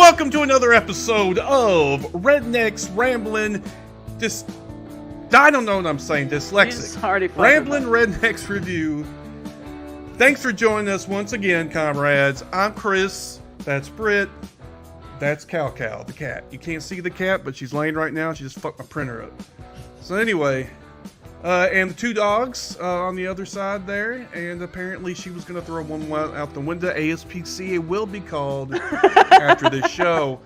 welcome to another episode of Rednecks Ramblin'. I don't know what I'm saying, dyslexic. Ramblin' Rednecks Revue. Thanks for joining us once again, comrades. I'm Chris. That's Britt. That's Cow, the cat. You can't see the cat, but she's laying right now. She just fucked my printer up. So anyway, and the two dogs on the other side there, and apparently she was going to throw one out the window. ASPC, it will be called after this show.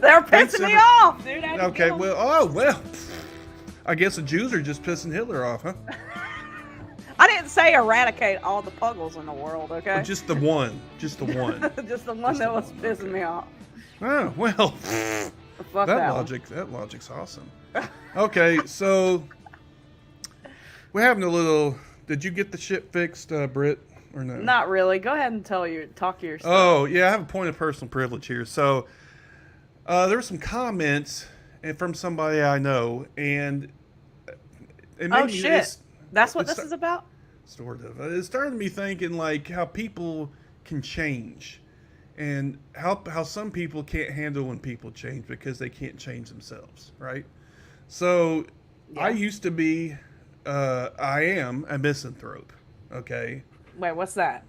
They're pissing me off, dude. Okay, well, I guess the Jews are just pissing Hitler off, huh? I didn't say eradicate all the puggles in the world, okay? Or just the one. Just the one. Just the one that was pissing me off. Oh, well. Fuck that logic's awesome. Okay, so we're having a little. Did you get the shit fixed, Britt, or no? Not really. Go ahead and talk to yourself. Oh, yeah, I have a point of personal privilege here. So there were some comments from somebody I know, and oh shit, that's what this is about? Sort of. It started me thinking like how people can change, and how some people can't handle when people change because they can't change themselves, right? So yeah. I used to be, I am a misanthrope, okay? Wait, what's that?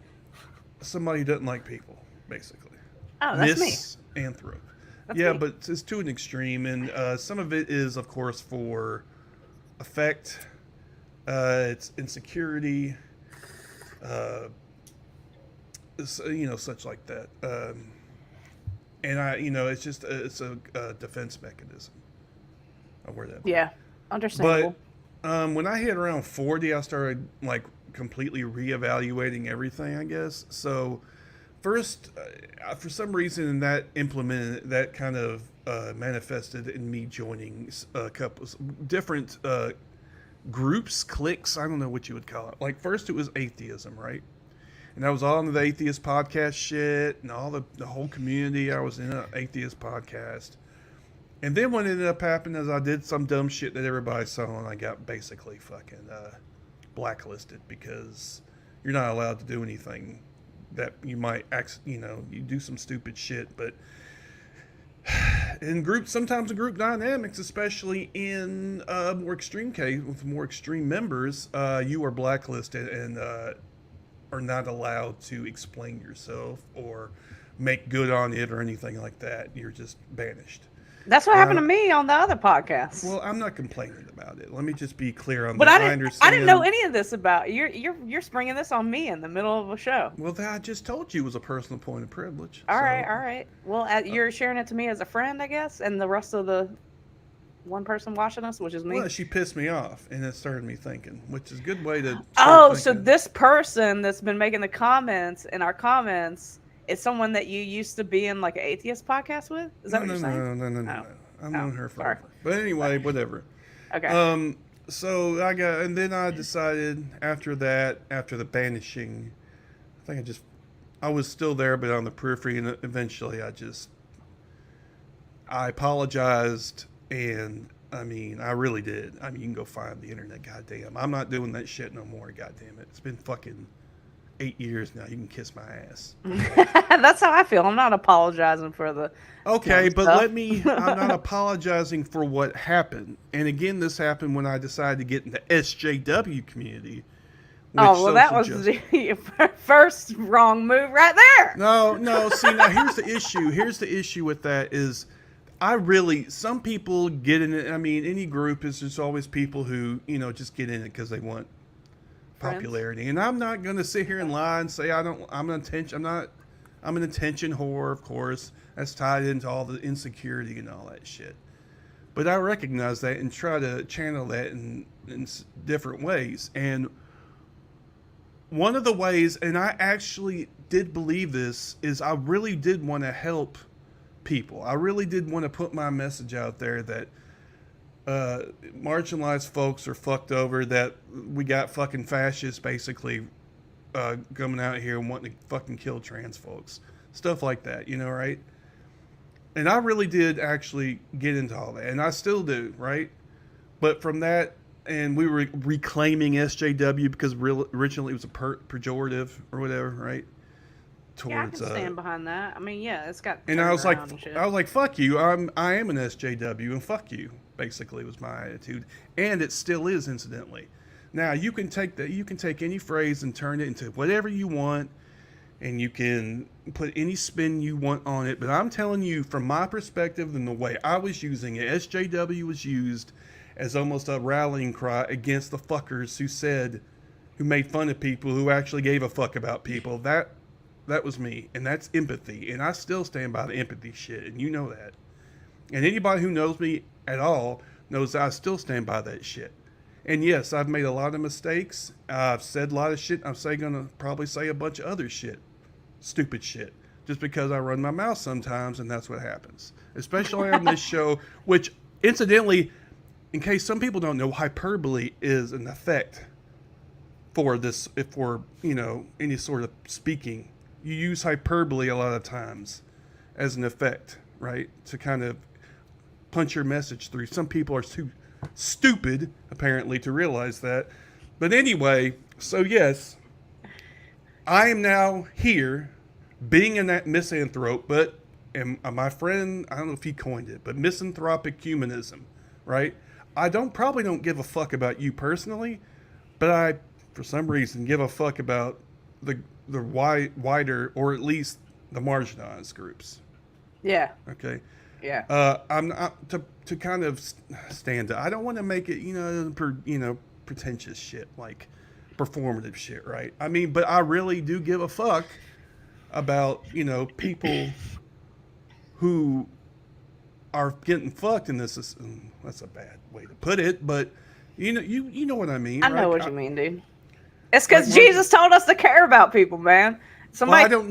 Somebody who doesn't like people, basically. Oh, that's me. Misanthrope. That's yeah, me. but it's to an extreme, and some of it is, of course, affect. It's insecurity, such like that. And it's just it's a defense mechanism. I'll wear that. Yeah, understandable. But when I hit around 40, I started like completely reevaluating everything, I guess. So first, for some reason, that kind of manifested in me joining a couple different groups, cliques, I don't know what you would call it. Like first it was atheism, right? And I was all into the atheist podcast shit and all the whole community. I was in an atheist podcast. And then what ended up happening is I did some dumb shit that everybody saw, and I got basically fucking blacklisted because you're not allowed to do anything that you might you do some stupid shit. But sometimes in group dynamics, especially in more extreme case with more extreme members, you are blacklisted and are not allowed to explain yourself or make good on it or anything like that. You're just banished. That's what happened to me on the other podcast. Well, I'm not complaining about it. Let me just be clear on that. But I didn't know any of this about you're springing this on me in the middle of a show. Well, that I just told you was a personal point of privilege. All right. Well, you're sharing it to me as a friend, I guess, and the rest of the one person watching us, which is me. Well, she pissed me off, and it started me thinking, which is a good way to. So this person that's been making the comments in our comments. Is someone that you used to be in like an atheist podcast with? Is that what you're saying? No. I've known her forever. But anyway, whatever. Okay. So and then I decided after the banishing, I was still there, but on the periphery, and eventually I apologized, and I mean, I really did. I mean, you can go find the internet, goddamn. I'm not doing that shit no more, goddamn it. It's been fucking 8 years now. You can kiss my ass. That's how I feel. I'm not apologizing for the but I'm not apologizing for what happened. And again, this happened when I decided to get in the SJW community. Oh, well, that was the first wrong move right there. No. See, now here's the issue. Here's the issue with that is some people get in it. I mean, any group is just always people who, just get in it because they want popularity. And I'm not going to sit here and lie and say I'm an attention whore, of course. That's tied into all the insecurity and all that shit. But I recognize that and try to channel that in different ways. And one of the ways, and I actually did believe this, is I really did want to help people. I really did want to put my message out there that marginalized folks are fucked over, that we got fucking fascists basically coming out here and wanting to fucking kill trans folks. Stuff like that, right? And I really did actually get into all that, and I still do, right? But from that, and we were reclaiming SJW because originally it was a pejorative or whatever, right? Yeah, I can towards stand behind that. I mean, yeah, it's got and I was like, turnaround and shit. fuck you. I am an SJW, and fuck you. Basically, was my attitude, and it still is, incidentally. Now you can take any phrase and turn it into whatever you want, and you can put any spin you want on it. But I'm telling you, from my perspective and the way I was using it, SJW was used as almost a rallying cry against the fuckers who made fun of people who actually gave a fuck about people. That was me, and that's empathy, and I still stand by the empathy shit, and you know that. And anybody who knows me at all knows that I still stand by that shit. And yes, I've made a lot of mistakes. I've said a lot of shit. I'm gonna probably say a bunch of other shit, stupid shit, just because I run my mouth sometimes, and that's what happens. Especially on this show, which incidentally, in case some people don't know, hyperbole is an effect for this. For any sort of speaking, you use hyperbole a lot of times as an effect, right? To kind of punch your message through. Some people are too stupid, apparently, to realize that. But anyway, so yes, I am now here being in that misanthrope, but my friend, I don't know if he coined it, but misanthropic humanism, right? I probably don't give a fuck about you personally, but I, for some reason, give a fuck about the wider, or at least the marginalized groups. Yeah. Okay. Yeah. I'm not to kind of stand up. I don't want to make it, pretentious shit, like performative shit, right? I mean, but I really do give a fuck about, people who are getting fucked in this. That's a bad way to put it, but you know what I mean. I know right? what you mean, dude. It's because like Jesus told us to care about people, man. Somebody, I don't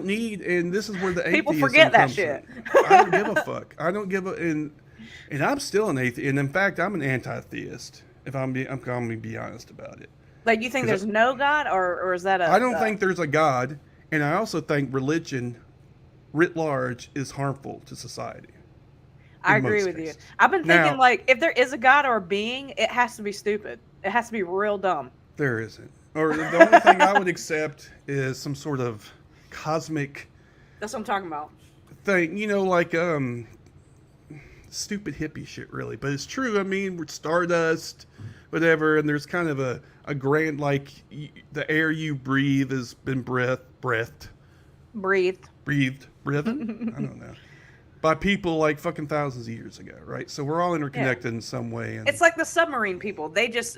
need, and this is where the people atheism forget that comes shit. in. I don't give a fuck. I don't give a, and I'm still an atheist, and in fact, I'm an anti-theist. If I'm going to be honest about it. Like, you think there's no God, or is that a? I don't think there's a God, and I also think religion, writ large, is harmful to society. I agree with you. I've been thinking, like, if there is a God or a being, it has to be stupid. It has to be real dumb. There isn't. Or the only thing I would accept is some sort of cosmic. That's what I'm talking about. Thing, like stupid hippie shit, really. But it's true. I mean, we're stardust, whatever, and there's kind of a grand, like, the air you breathe has been breathed. Breathed. I don't know. By people like fucking thousands of years ago, right? So we're all interconnected in some way. And it's like the submarine people. They just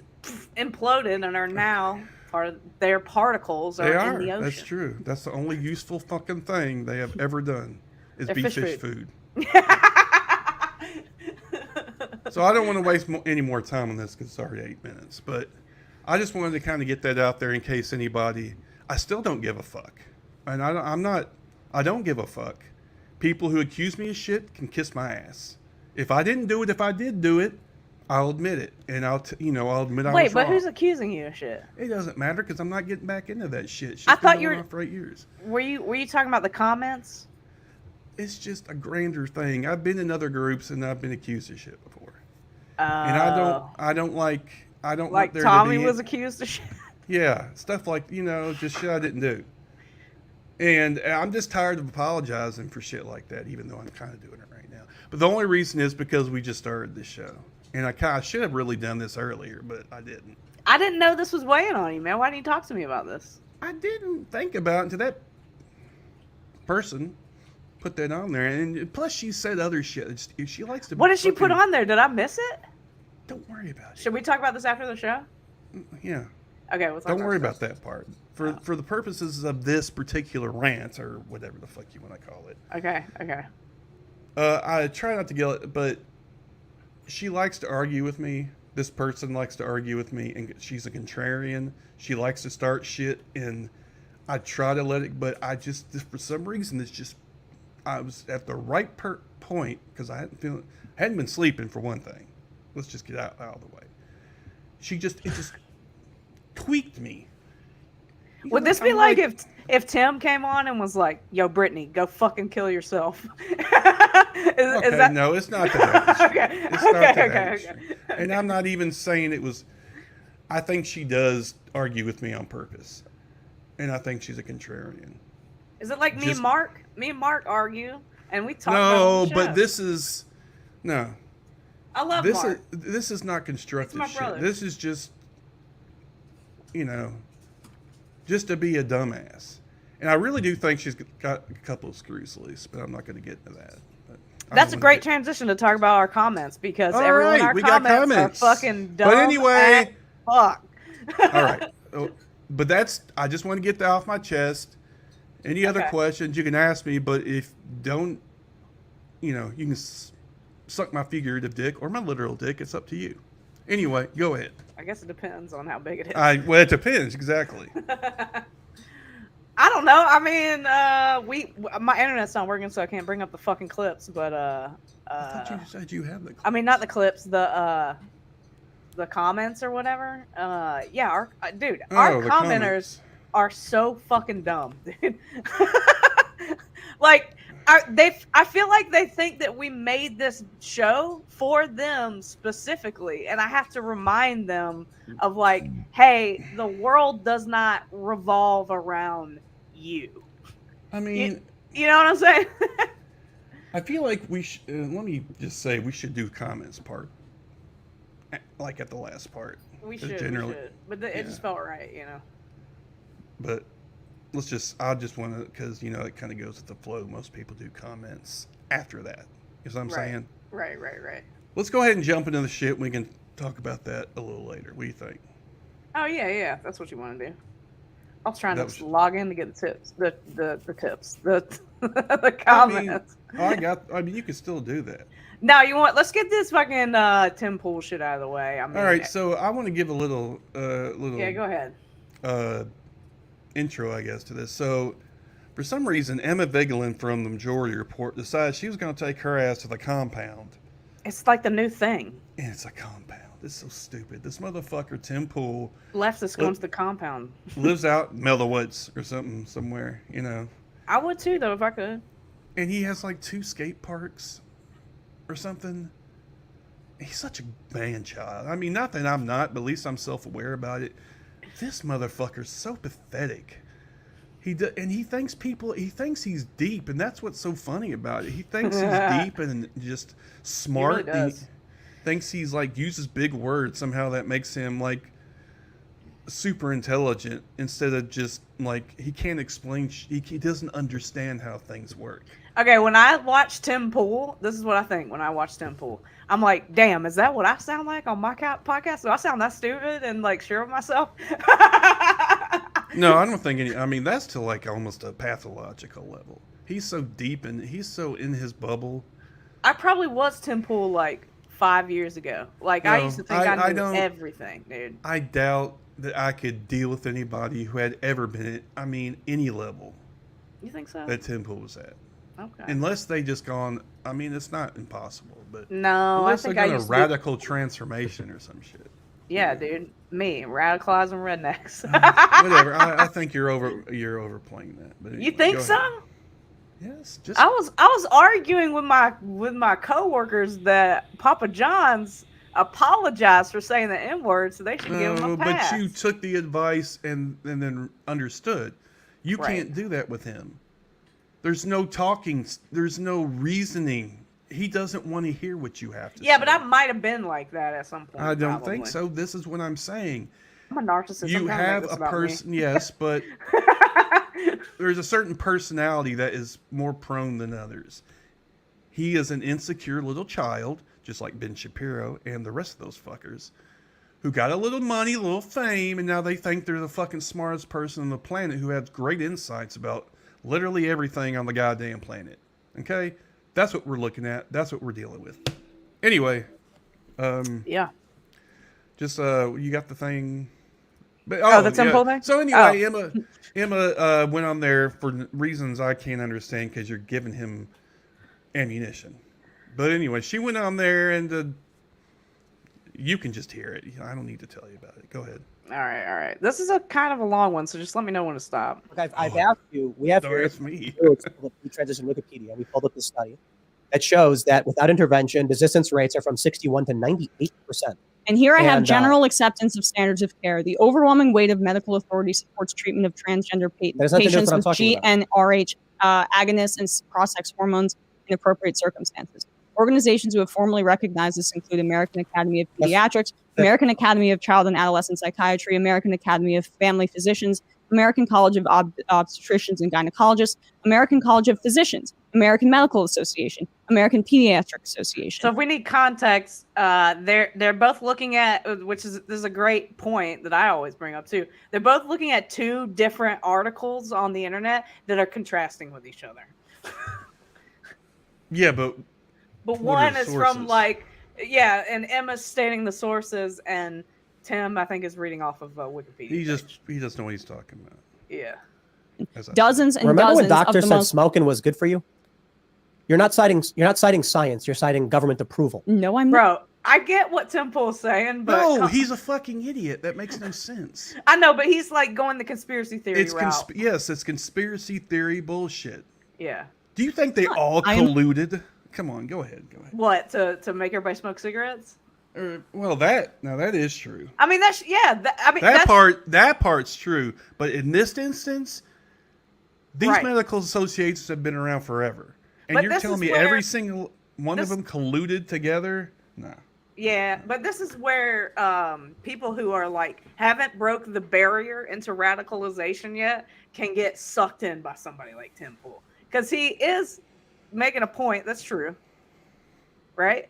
imploded and are now part of their particles are in the ocean. That's true. That's the only useful fucking thing they have ever done is be fish food. So I don't want to waste any more time on this because it's already 8 minutes. But I just wanted to kind of get that out there in case anybody. I still don't give a fuck, and I don't give a fuck. People who accuse me of shit can kiss my ass. If I didn't do it, if I did do it, I'll admit it, and I'll admit I was wrong. Wait, but who's accusing you of shit? It doesn't matter because I'm not getting back into that shit. I thought you were for 8 years. Were you talking about the comments? It's just a grander thing. I've been in other groups and I've been accused of shit before, and I don't like like Tommy was accused of shit. Yeah, stuff like just shit I didn't do. And I'm just tired of apologizing for shit like that, even though I'm kind of doing it right now. But the only reason is because we just started this show. And I should have really done this earlier, but I didn't. I didn't know this was weighing on you, man. Why didn't you talk to me about this? I didn't think about it until that person put that on there. And plus, she said other shit. She likes to. What did she put on there? Did I miss it? Don't worry about it. Should we talk about this after the show? Yeah. Okay, we'll talk Don't worry about that part. For the purposes of this particular rant, or whatever the fuck you want to call it. Okay. I try not to get it, but she likes to argue with me. This person likes to argue with me, and she's a contrarian. She likes to start shit, and I try to let it, but I just, for some reason, I was at the right point, because I hadn't been sleeping, for one thing. Let's just get out of the way. It just tweaked me. Would this be like if Tim came on and was like, "Yo, Brittany, go fucking kill yourself"? No, it's not that. Okay. It's not that. And I'm not even saying it was. I think she does argue with me on purpose, and I think she's a contrarian. Is it like me Just- and Mark? Me and Mark argue, and we talk about No, the show. but this is no. I love This Mark. this is not constructive my shit. brother. This is just, just to be a dumbass. And I really do think she's got a couple of screws loose, but I'm not going to get into that. But That's a great transition to talk about our comments because everyone in our we got comments are fucking dumb. But anyway, fuck. all right. But I just want to get that off my chest. Any other questions you can ask me, but if don't, you can suck my figurative dick or my literal dick. It's up to you. Anyway, go ahead. I guess it depends on how big it is. Well, it depends exactly. I don't know. I mean, my internet's not working, so I can't bring up the fucking clips. But I thought you said you have the clips. I mean, not the clips, the comments or whatever. Yeah, our commenters comments are so fucking dumb, dude. Like, I feel like they think that we made this show for them specifically, and I have to remind them of like, hey, the world does not revolve around you. I mean, you know what I'm saying? I feel like we should. Let me just say, we should do comments part, like at the last part. We should, but it just felt right, But I just want to, because it kind of goes with the flow. Most people do comments after that. Is what I'm saying? Right. Let's go ahead and jump into the shit. We can talk about that a little later. What do you think? Oh yeah. That's what you want to do. I was trying to log in to get the tips, the tips, the comments. I mean, you can still do that. Now let's get this fucking Tim Pool shit out of the way. I mean, all right, so I want to give a little. Yeah, go ahead. Intro, I guess, to this. So, for some reason, Emma Vigeland from the Majority Report decided she was going to take her ass to the compound. It's like the new thing. And it's a compound. It's so stupid. This motherfucker, Tim Pool, leftist going to the compound. Lives out in Mellow Woods or something somewhere, I would too, though, if I could. And he has like 2 skate parks or something. He's such a man-child. I mean, not that I'm not, but at least I'm self-aware about it. This motherfucker's so pathetic. He thinks he's deep, and that's what's so funny about it. He thinks he's deep and just smart. He really does. He thinks he's like uses big words somehow that makes him like super intelligent instead of just like he can't explain. He doesn't understand how things work. Okay, when I watch Tim Pool, this is what I think when I watch Tim Pool. I'm like, damn, is that what I sound like on my podcast? Do I sound that stupid and like sure of myself? No, I don't think I mean, that's to like almost a pathological level. He's so deep and he's so in his bubble. I probably was Tim Pool like 5 years ago. Like, I used to think I knew everything, dude. I doubt that I could deal with anybody who had ever been at, any level. You think so? That Tim Pool was at. Okay. Unless they just gone, it's not impossible, but no, unless I think they're going to radical transformation or some shit. Yeah, dude. Me, radicalizing rednecks. Whatever. I think you're overplaying that. But anyway, you think so? Yes. Just I was arguing with my coworkers that Papa John's apologized for saying the N-word, so they should give him a pass. But you took the advice and then understood. You can't do that with him. There's no talking. There's no reasoning. He doesn't want to hear what you have to say. Yeah, but I might have been like that at some point. I don't think so. This is what I'm saying. I'm a narcissist. You have a person, yes, but there's a certain personality that is more prone than others. He is an insecure little child, just like Ben Shapiro and the rest of those fuckers, who got a little money, a little fame, and now they think they're the fucking smartest person on the planet who has great insights about literally everything on the goddamn planet. Okay? That's what we're looking at. That's what we're dealing with. Anyway. Yeah. Just, you got the thing. But, the temple thing? So anyway, Emma went on there for reasons I can't understand because you're giving him ammunition. But anyway, she went on there and you can just hear it. I don't need to tell you about it. Go ahead. All right. This is a kind of a long one, so just let me know when to stop. Look, I've asked you. We have don't ask me. We transition Wikipedia. We pulled up this study that shows that without intervention, desistance rates are from 61 to 98%. And here I have And, general acceptance of standards of care. The overwhelming weight of medical authority supports treatment of transgender There's nothing to do with patients what I'm with talking about. GnRH agonists and cross-sex hormones in appropriate circumstances. Organizations who have formally recognized this include American Academy of Pediatrics, American Academy of Child and Adolescent Psychiatry, American Academy of Family Physicians, American College of Obstetricians and Gynecologists, American College of Physicians, American Medical Association, American Pediatric Association. So if we need context, they're both looking at, this is a great point that I always bring up too. They're both looking at two different articles on the internet that are contrasting with each other. Yeah, but one is from and Emma's stating the sources, and Tim I think is reading off of Wikipedia. he doesn't know what he's talking about. Yeah. Dozens and Remember when dozens doctors of the said most... smoking was good for you? You're not citing science. You're citing government approval. No, I'm not. Bro, I get what Tim Pool's saying, but No, he's a fucking idiot. That makes no sense. I know, but he's like going the conspiracy theory route. Yes, it's conspiracy theory bullshit. Yeah. Do you think they all colluded? Come on, go ahead. What, to make everybody smoke cigarettes? Well, that is true. I mean, That part's true. But in this instance, these medical associations have been around forever. And you're telling me every single one of them colluded together? No. Yeah, but this is where people who are like haven't broke the barrier into radicalization yet can get sucked in by somebody like Tim Pool, because he is making a point that's true, right?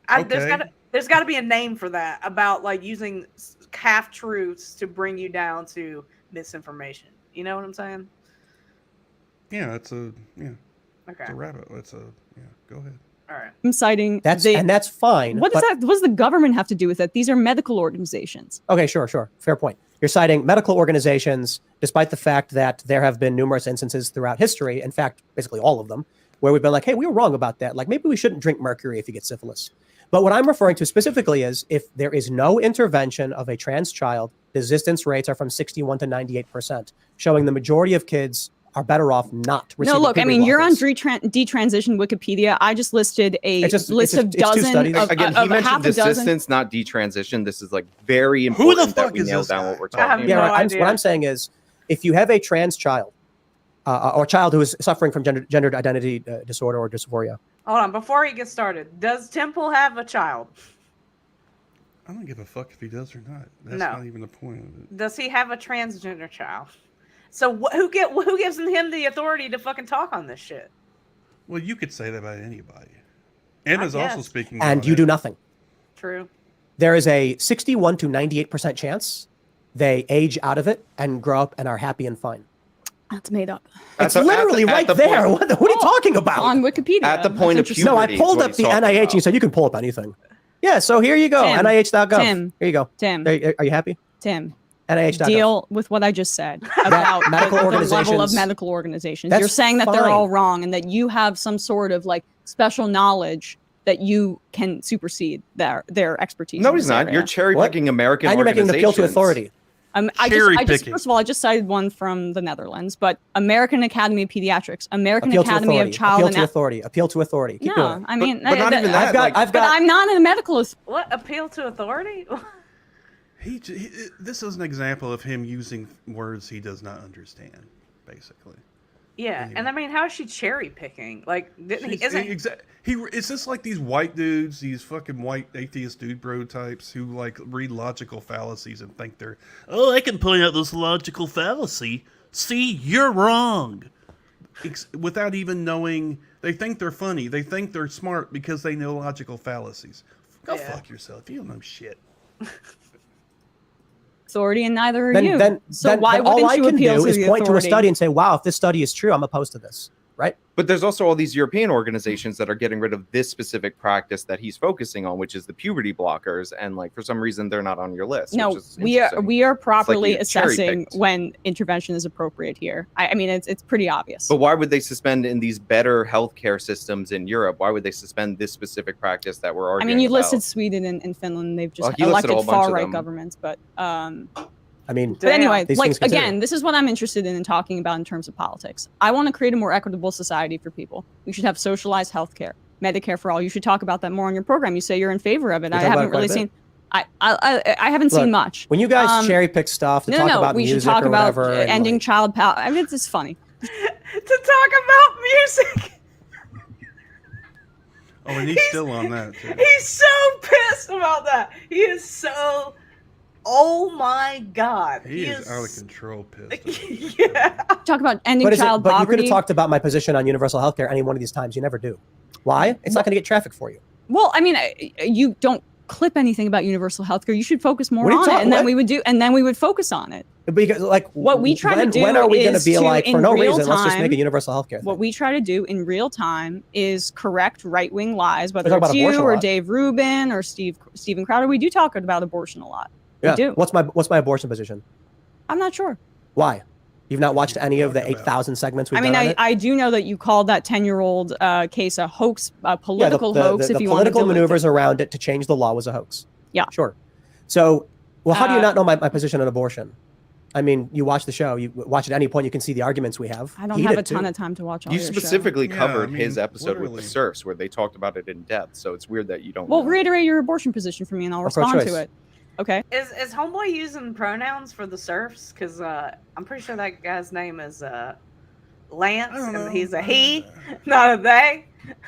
There's got to be a name for that, about like using half truths to bring you down to misinformation. You know what I'm saying? Yeah, Okay. It's a rabbit. Go ahead. All right. I'm citing and that's fine. What does the government have to do with it? These are medical organizations. Okay, sure. Fair point. You're citing medical organizations, despite the fact that there have been numerous instances throughout history, in fact, basically all of them, where we've been like, hey, we were wrong about that. Like, maybe we shouldn't drink mercury if you get syphilis. But what I'm referring to specifically is if there is no intervention of a trans child, desistance rates are from 61 to 98%, showing the majority of kids are better off not receiving. No, look, I mean, you're on blockers. detransition Wikipedia. I just listed a list of two dozen. studies. Again, he mentioned desistance, not detransition. This is like very important that we nail down what we're talking about. What I'm saying is, if you have a trans child or a child who is suffering from gender identity disorder or dysphoria. Hold on, before he gets started, does Temple have a child? I don't give a fuck if he does or not. That's not even the point of it. Does he have a transgender child? So who gives him the authority to fucking talk on this shit? Well, you could say that about anybody. Emma's also speaking. And you do nothing. True. There is a 61 to 98% chance they age out of it and grow up and are happy and fine. That's made up. It's literally right there. What are you talking about? On Wikipedia. At the point of puberty. No, I pulled up the NIH and you said you can pull up anything. Yeah, so here you go. NIH.gov. Tim. Here you go. Tim. Are you happy? Tim. NIH.gov. Deal with what I just said about medical the organizations. level of medical organizations. That's You're saying that they're fine. all wrong and that you have some sort of like special knowledge that you can supersede their expertise. No, he's not. You're cherry picking American and you're making organizations. an appeal to authority. First of all, I just cited one from the Netherlands, but American Academy of Pediatrics, American Academy of Child and Appeal to authority. Keep no, doing. I mean, but not even that. But I'm not in a medical. What, appeal to authority? This is an example of him using words he does not understand, basically. Yeah, anyway. And I mean, how is she cherry picking? Like, it's just like these white dudes, these fucking white atheist dude bro types who like read logical fallacies and think they're, I can point out this logical fallacy. See, you're wrong. Without even knowing, they think they're funny. They think they're smart because they know logical fallacies. Go fuck yourself. You don't know shit. Authority, and neither are you. So why all wouldn't I you can appeal do to is the point to a authority? study and say, wow, if this study is true, I'm opposed to this, right? But there's also all these European organizations that are getting rid of this specific practice that he's focusing on, which is the puberty blockers, and like for some reason they're not on your list. No, which is we are properly like assessing when intervention is appropriate here. I mean, it's pretty obvious. But why would they suspend in these better healthcare systems in Europe? Why would they suspend this specific practice that we're arguing I mean, you about? listed Sweden and Finland. They've just Well, elected far right governments, but I mean, but anyway, like again, again, this is what I'm interested in talking about in terms of politics. I want to create a more equitable society for people. We should have socialized healthcare. Medicare for all. You should talk about that more on your program. You say you're in favor of it. We I talk about haven't it quite really a bit. seen. I haven't Look, seen much. When you guys cherry pick stuff to talk about we music should talk or about whatever, and, ending like, child power. I mean, it's funny. To talk about music. Oh, and he's still on that too. He's so pissed about that. He is so. Oh my God. He is out of control pissed. Yeah. Talk about ending but child you could poverty. have talked about my position on universal health care any one of these times. You never do. Why? It's not going to get traffic for you. Well, I mean, you don't clip anything about universal health care. You should focus more What are you on it, talking- and then what? we would do, and then we would focus on it. Because, like, What we try to do when are we going to is be to, like, for in no real reason, let's just time- make a universal health care thing? What we try to do in real time is correct right-wing lies, whether talk it's about you abortion a or lot. Dave Rubin or Steven Crowder. We do talk about abortion a lot. Yeah. We do. What's my abortion position? I'm not sure. Why? You've not watched any of the Talk about- 8,000 segments we've I mean, done on it? I do know that you called that 10-year-old case a hoax, a political hoax. The if you want political to maneuvers around it to change the law was a hoax. Yeah. Sure. So, well, how do you Uh, not know my position on abortion? I mean, you watch the show. You watch at any point. You can see the arguments we have. I don't He have did a ton too. of time to watch all You your specifically Yeah, covered I mean, his episode with literally. the serfs where they talked about it in depth. So it's weird that you don't. Well, know. reiterate your abortion position for me, and I'll Or respond pro-choice. to it. Okay. Is Homeboy using pronouns for the serfs? Because I'm pretty sure that guy's name is Lance, I don't know. and he's a he, not a they.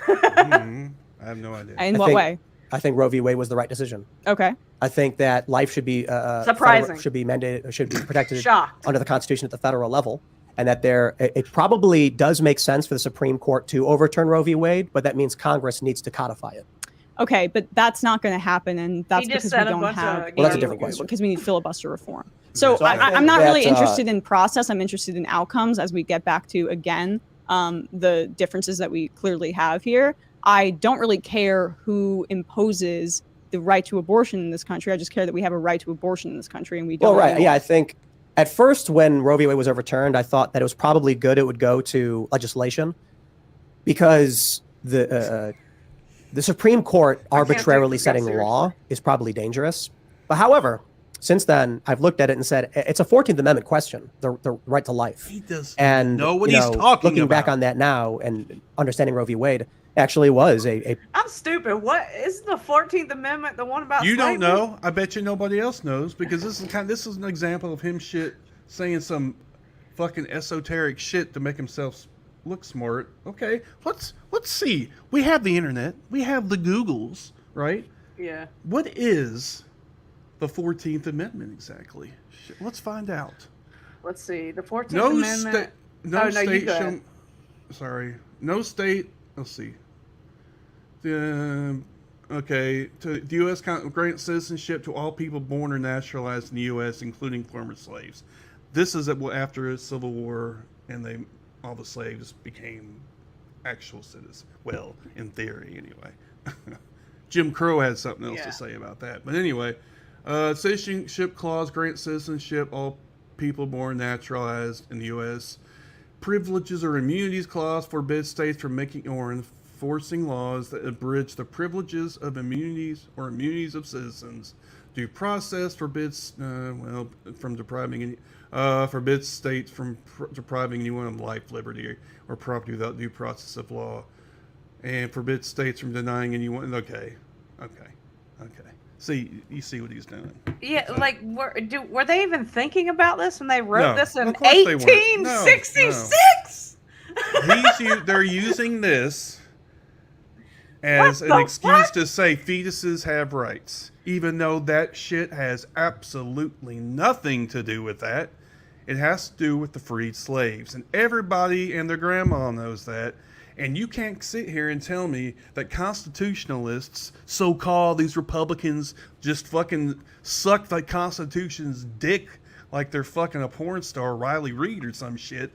Mhm. I have no idea. In I what think- way? I think Roe v. Wade was the right decision. Okay. I think that life should be Surprising. should be mandated, or should be protected Shocked. under the Constitution at the federal level, and that it probably does make sense for the Supreme Court to overturn Roe v. Wade, but that means Congress needs to codify it. Okay, but that's not going to happen, and that's He just because said we a don't bunch have. of Well, that's a different question. Because we need filibuster reform. So, So I I'm think not really that, interested in process. I'm interested in outcomes as we get back to, again, the differences that we clearly have here. I don't really care who imposes the right to abortion in this country. I just care that we have a right to abortion in this country, and we don't. Well, right. anymore. Yeah, I think at first when Roe v. Wade was overturned, I thought that it was probably good it would go to legislation because the Supreme Court arbitrarily take setting that law is probably dangerous. But however, since then, I've looked at it and said it's a 14th Amendment question, the right to life. He does And know what you he's know, talking looking about. back on that now and understanding Roe v. Wade actually was a I'm stupid. What is the 14th Amendment? The one about You don't slavery? know. I bet you nobody else knows because this is an example of him saying some fucking esoteric shit to make himself look smart. Okay, let's see. We have the internet. We have the Googles, right? Yeah. What is the 14th Amendment exactly? Shit, let's find out. Let's see. The 14th No Amendment. state. No Oh, no, you state go shall. ahead. Sorry. No state. Let's see. Okay. The U.S. grants citizenship to all people born or naturalized in the U.S., including former slaves. This is after the Civil War, and all the slaves became actual citizens. Well, in theory, anyway. Jim Crow had something else Yeah. to say about that. But anyway, citizenship clause grants citizenship all people born naturalized in the U.S. Privileges or immunities clause forbids states from making or enforcing laws that abridge the privileges of immunities or immunities of citizens. Due process forbids from depriving any forbids states from depriving anyone of life, liberty, or property without due process of law, and forbids states from denying anyone. Okay. See, you see what he's doing. Yeah, like were they even thinking about this when they wrote No, this in of course they weren't. No, 1866? They're using this as What an the excuse fuck? to say fetuses have rights, even though that shit has absolutely nothing to do with that. It has to do with the freed slaves, and everybody and their grandma knows that. And you can't sit here and tell me that constitutionalists, so-called these Republicans, just fucking suck the Constitution's dick like they're fucking a porn star, Riley Reid or some shit.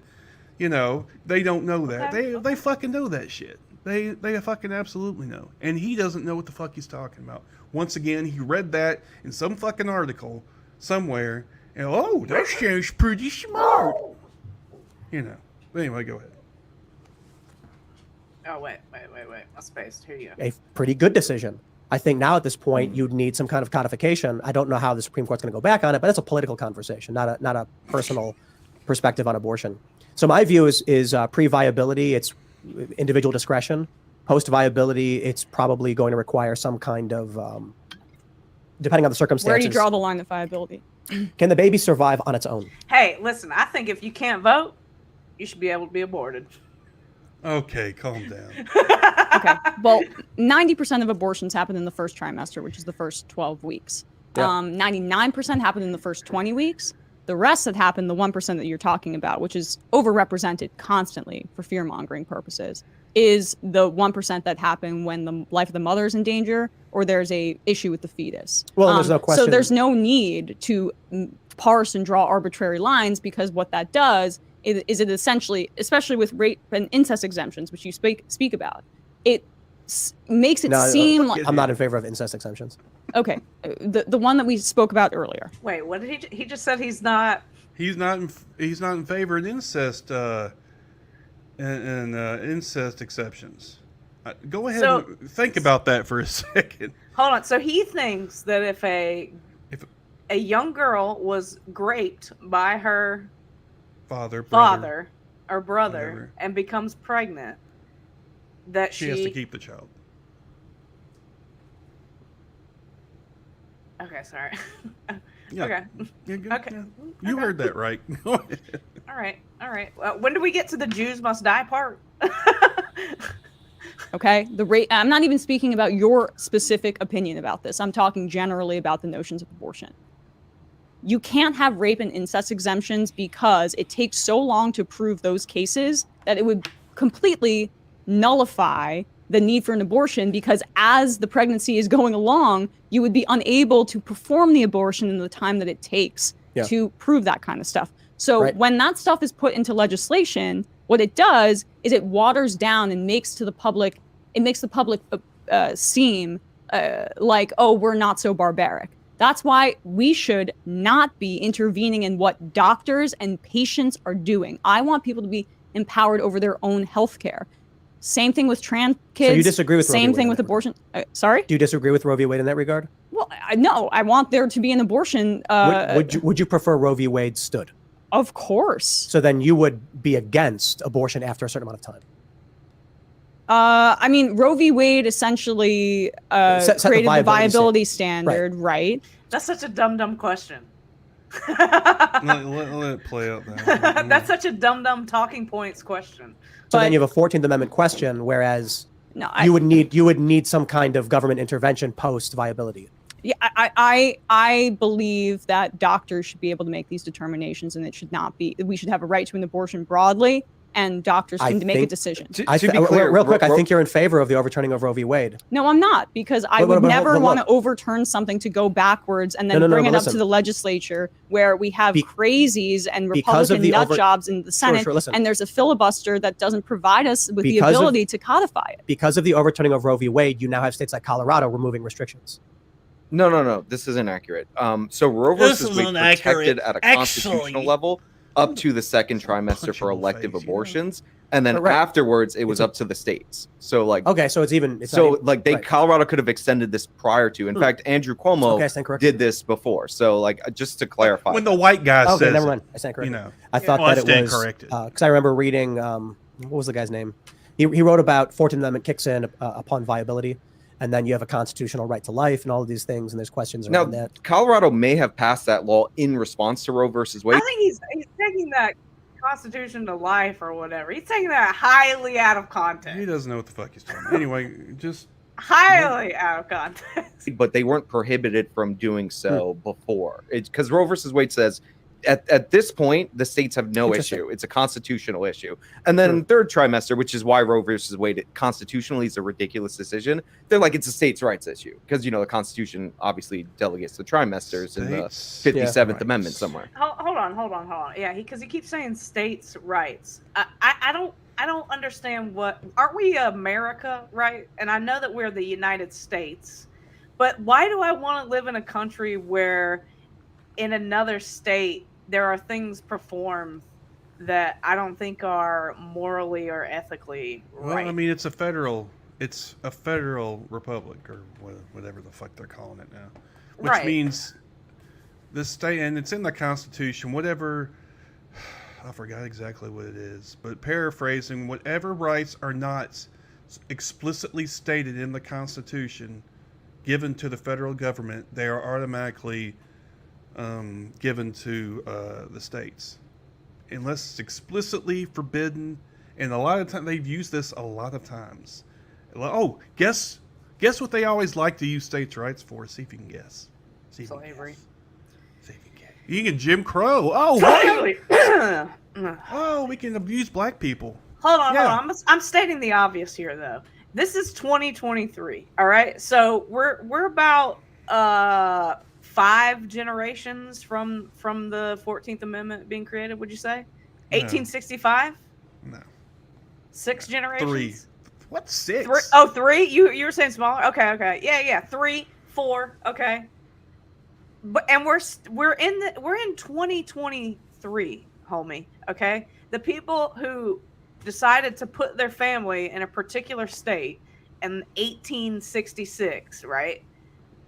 You know, they don't know that. Okay. They fucking know that shit. They fucking absolutely know. And he doesn't know what the fuck he's talking about. Once again, he read that in some fucking article somewhere, and oh, that sounds pretty smart. You know. But anyway, go ahead. Oh wait. I spaced. Here you go. a pretty good decision. I think now at this point you'd need some kind of codification. I don't know how the Supreme Court's going to go back on it, but that's a political conversation, not a personal perspective on abortion. So my view is pre-viability. It's individual discretion. Post viability, it's probably going to require some kind of, depending on the circumstances. Where do you draw the line of viability? Can the baby survive on its own? Hey, listen, I think if you can't vote, you should be able to be aborted. Okay, calm down. Okay. Well, 90% of abortions happen in the first trimester, which is the first 12 weeks. Yeah. 99% happen in the first 20 weeks. The rest that happen, the 1% that you're talking about, which is overrepresented constantly for fear-mongering purposes, is the 1% that happen when the life of the mother is in danger or there's a issue with the fetus. Well, there's no question. So there's no need to parse and draw arbitrary lines, because what that does is it essentially, especially with rape and incest exemptions, which you speak about, it makes it seem like... I'm not in favor of incest exemptions. Okay, the one that we spoke about earlier. Wait, what did he just said he's not... He's not in favor of incest and incest exceptions. Go ahead and think about that for a second. Hold on. So he thinks that if a young girl was raped by her father or brother whatever, and becomes pregnant, that she has to keep the child. Okay, sorry. Yeah. Okay. Yeah, good, Okay. yeah. You heard that right. Go ahead. All right. When do we get to the Jews must die part? Okay, I'm not even speaking about your specific opinion about this. I'm talking generally about the notions of abortion. You can't have rape and incest exemptions because it takes so long to prove those cases that it would completely nullify the need for an abortion, because as the pregnancy is going along, you would be unable to perform the abortion in the time that it takes to prove that kind of stuff. So when that stuff is put into legislation, what it does is it waters down and makes the public seem like, oh, we're not so barbaric. That's why we should not be intervening in what doctors and patients are doing. I want people to be empowered over their own health care. Same thing with trans kids. So you disagree with Roe v. Same Wade thing in with that abortion. Sorry? Do you disagree with Roe v. Wade in that regard? Well, no. I want there to be an abortion. Would you prefer Roe v. Wade stood? Of course. So then you would be against abortion after a certain amount of time. I mean, Roe v. Wade essentially Set created the viability standard. standard, right? That's such a dumb question. let it play out there. That's such a dumb talking points question. So then you have a 14th Amendment question, whereas No, you would need some kind of government intervention post viability. Yeah, I believe that doctors should be able to make these determinations, and it should not be. We should have a right to an abortion broadly, and doctors can make a decision. To be clear, real quick, I think you're in favor of the overturning of Roe v. Wade. No, I'm not, because I would never want to overturn something to go backwards and then bring it up to the legislature where we have crazies and Republican nut jobs in the Senate, and there's a filibuster that doesn't provide us with the ability to codify it. Because of the overturning of Roe v. Wade, you now have states like Colorado removing restrictions. No. This is inaccurate. So Roe versus Wade protected at a constitutional level up to the second trimester for elective abortions, and then afterwards it was up to the states. So okay, so it's even. Colorado could have extended this prior to. In fact, Andrew Cuomo did this before. So just to clarify, when the white guy says, never mind, I stand corrected. I thought that it was because I remember reading. What was the guy's name? He wrote about 14th Amendment kicks in upon viability. And then you have a constitutional right to life and all of these things, and there's questions around that. Colorado may have passed that law in response to Roe versus Wade. I think he's taking that constitution to life or whatever. He's taking that highly out of context. He doesn't know what the fuck he's talking about. Anyway, just... highly out of context. But they weren't prohibited from doing so before. Because Roe versus Wade says... At this point, the states have no issue. It's a constitutional issue. And then in the third trimester, which is why Roe versus Wade constitutionally is a ridiculous decision, they're like, it's a states' rights issue. Because, the Constitution obviously delegates the trimesters in the 57th Amendment somewhere. Hold on. Yeah, because he keeps saying states' rights. I don't understand aren't we America, right? And I know that we're the United States. But why do I want to live in a country where in another state there are things performed that I don't think are morally or ethically right? Well, I mean, it's a federal republic, or whatever the fuck they're calling it now, which means the state, and it's in the Constitution. Whatever, I forgot exactly what it is, but paraphrasing, whatever rights are not explicitly stated in the Constitution given to the federal government, they are automatically given to the states, unless it's explicitly forbidden. And a lot of times they've used this a lot of times. Oh, guess what they always like to use states' rights for? See if you can guess. See if you can Slavery. guess. See if you can guess. You can Jim Crow. Oh, Slavery. oh, we can abuse black people. Hold on. Yeah. I'm stating the obvious here, though. This is 2023. All right, so we're about 5 generations from the 14th Amendment being created. Would you say 1865? No. 6 generations. 3. What 6? 3? Oh, 3. You were saying smaller. Okay. Yeah. 3, 4. Okay. But and we're in 2023, homie. Okay, the people who decided to put their family in a particular state in 1866, right?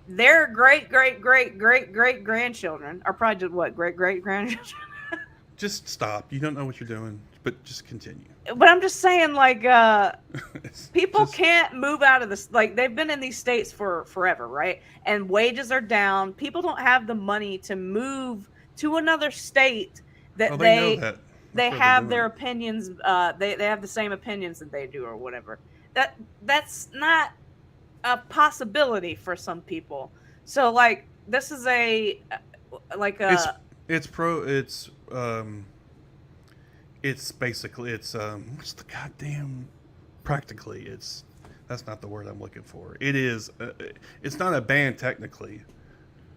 Their great grandchildren are probably just what, great grandchildren. Just stop. You don't know what you're doing, but just continue. But I'm just saying, like, people can't move out of this. Like, they've been in these states for forever, right? And wages are down. People don't have the money to move to another state that they know that. They That's have what their they're doing. opinions. They have the same opinions that they do, or whatever. That's not a possibility for some people. So, like, this is it's basically what's the goddamn practically that's not the word I'm looking for. It is it's not a ban technically,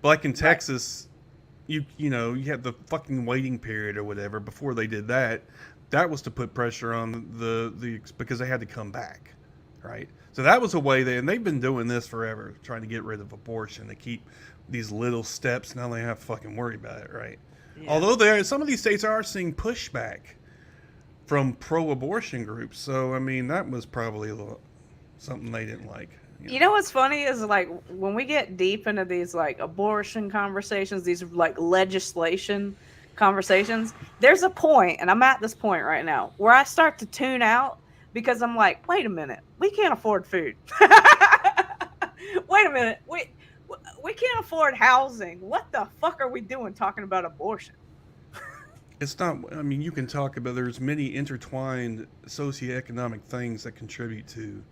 but like in Texas, you had the fucking waiting period or whatever before they did that. That was to put pressure on the because they had to come back, right? So that was a way and they've been doing this forever, trying to get rid of abortion. They keep these little steps. Now they have to fucking worry about it, right? Yeah. Although some of these states are seeing pushback from pro-abortion groups. So, I mean, that was probably something they didn't like. You know what's funny is, like, when we get deep into these, like, abortion conversations, these, like, legislation conversations, there's a point, and I'm at this point right now, where I start to tune out because I'm like, wait a minute, we can't afford food. Wait a minute, we can't afford housing. What the fuck are we doing talking about abortion? It's not, I mean, you can talk about, there's many intertwined socioeconomic things that contribute to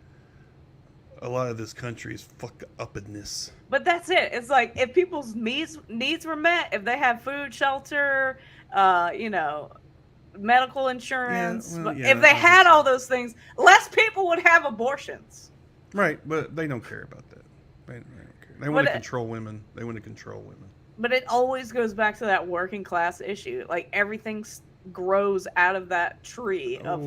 a lot of this country's fuck-uppedness. But that's it. It's like, if people's needs were met, if they have food, shelter, medical insurance, if they had all those things, less people would have abortions. Right, but they don't care about that. They don't care. They want to control women. They want to control women. But it always goes back to that working class issue. Like, everything grows out of that tree of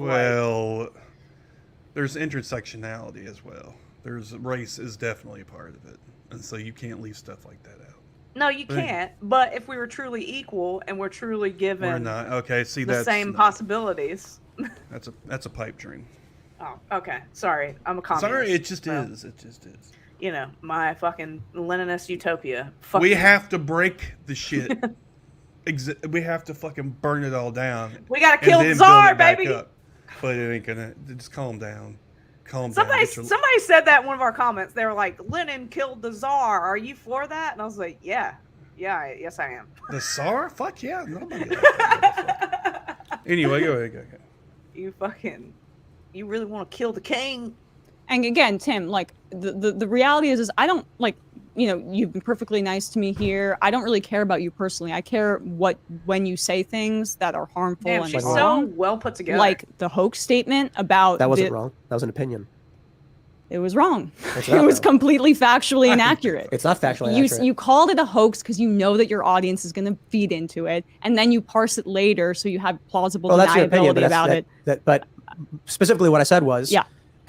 there's intersectionality as well. Race is definitely a part of it. And so you can't leave stuff like that out. No, you can't. But if we were truly equal and we're truly given we're not. Okay, see, the same possibilities. That's a pipe dream. Oh, okay. Sorry. I'm a communist. Sorry, it just is. It just is. My fucking Leninist utopia. We have to break the shit. We have to fucking burn it all down. We gotta kill the Tsar, baby. But it ain't gonna. Just calm down. Somebody said that in one of our comments. They were like, "Lenin killed the Tsar. Are you for that?" And I was like, yes, I am. The Tsar? Fuck yeah. Nobody. Anyway, go ahead. You really want to kill the king? And again, Tim, like the reality is I don't like, you've been perfectly nice to me here. I don't really care about you personally. I care when you say things that are harmful and she's wrong. so well put together. Like the hoax statement about that wasn't wrong. That was an opinion. It was wrong. It was completely factually inaccurate. It's not factually inaccurate. You called it a hoax because you know that your audience is going to feed into it, and then you parse it later so you have plausible deniability about it. But specifically, what I said was,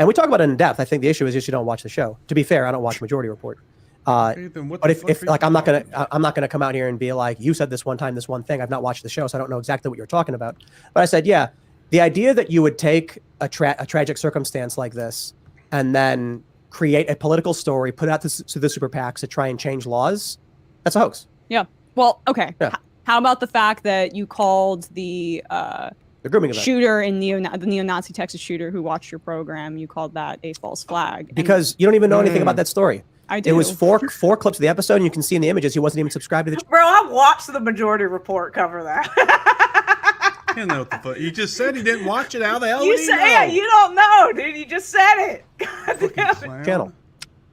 and we talk about it in depth. I think the issue is just you don't watch the show. To be fair, I don't watch Majority Report. But if like I'm not gonna come out here and be like, you said this one time, this one thing. I've not watched the show, so I don't know exactly what you're talking about. But I said, the idea that you would take a tragic circumstance like this and then create a political story, put it out to the super PACs to try and change laws, that's a hoax. Yeah. Well, okay. Yeah. How about the fact that you called the The grooming event. shooter in the neo-Nazi Texas shooter who watched your program, you called that a false flag. And Because you don't even know anything about that story. I do. It was four clips of the episode, and you can see in the images he wasn't even subscribed to the. Bro, I watched the Majority Report cover that. You know what the fuck? You just said he didn't watch it. How the hell You did he said, know? yeah, you don't know, dude. You just said it. God Fucking damn it. clown. Channel.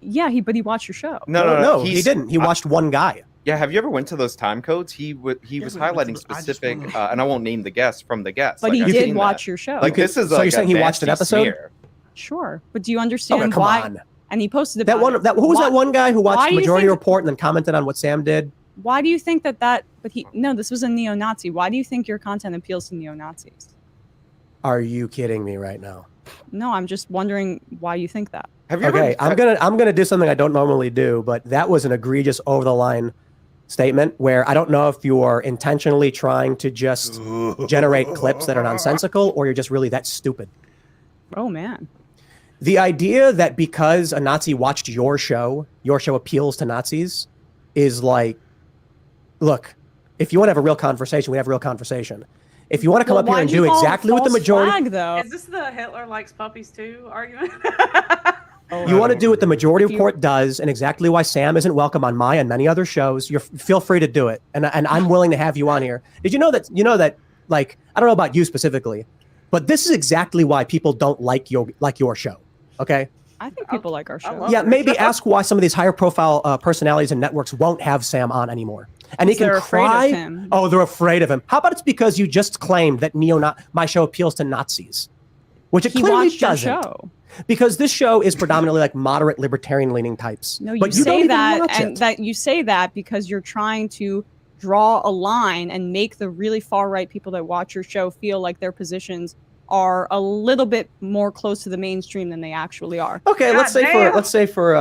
Yeah, he watched your show. No, he didn't. He watched one guy. Yeah, have you ever went to those time codes? He was but highlighting I just specific, wanna- and I won't name the guest from the guest. But Like, he I've did seen watch that. your show. Like this is So like you're saying a he watched an nasty episode? smear. Sure, but do you understand Okay, come why? on. And he posted That about one. it. Who was Why- that one guy who why watched do you Majority think- Report and then commented on what Sam did? Why do you think that? But this was a neo-Nazi. Why do you think your content appeals to neo-Nazis? Are you kidding me right now? No, I'm just wondering why you think that. Have you Okay, ever? I'm gonna do something I don't normally do, but that was an egregious over the line statement where I don't know if you're intentionally trying to just generate clips that are nonsensical or you're just really that stupid. Oh man. The idea that because a Nazi watched your show appeals to Nazis is like, look, if you want to have a real conversation, we have a real conversation. If you want to come up here and do exactly what the majority, flag, though? Is this the Hitler likes puppies too argument? you want to do what the Majority Report does, and exactly why Sam isn't welcome on my and many other shows, feel free to do it, and I'm willing to have you on here. Did you know that? Like, I don't know about you specifically, but this is exactly why people don't like your show. Okay. I think people like our show. love Yeah, it. maybe ask why some of these higher profile personalities and networks won't have Sam on anymore. And he can They're afraid of cry. him. Oh, they're afraid of him. How about it's because you just claimed that my show appeals to Nazis, which it He clearly watched your doesn't. show. Because this show is predominantly like moderate libertarian leaning types. No, you but you don't say even that, watch and it. that you say that because you're trying to draw a line and make the really far right people that watch your show feel like their positions are a little bit more close to the mainstream than they actually are. Okay, God let's say for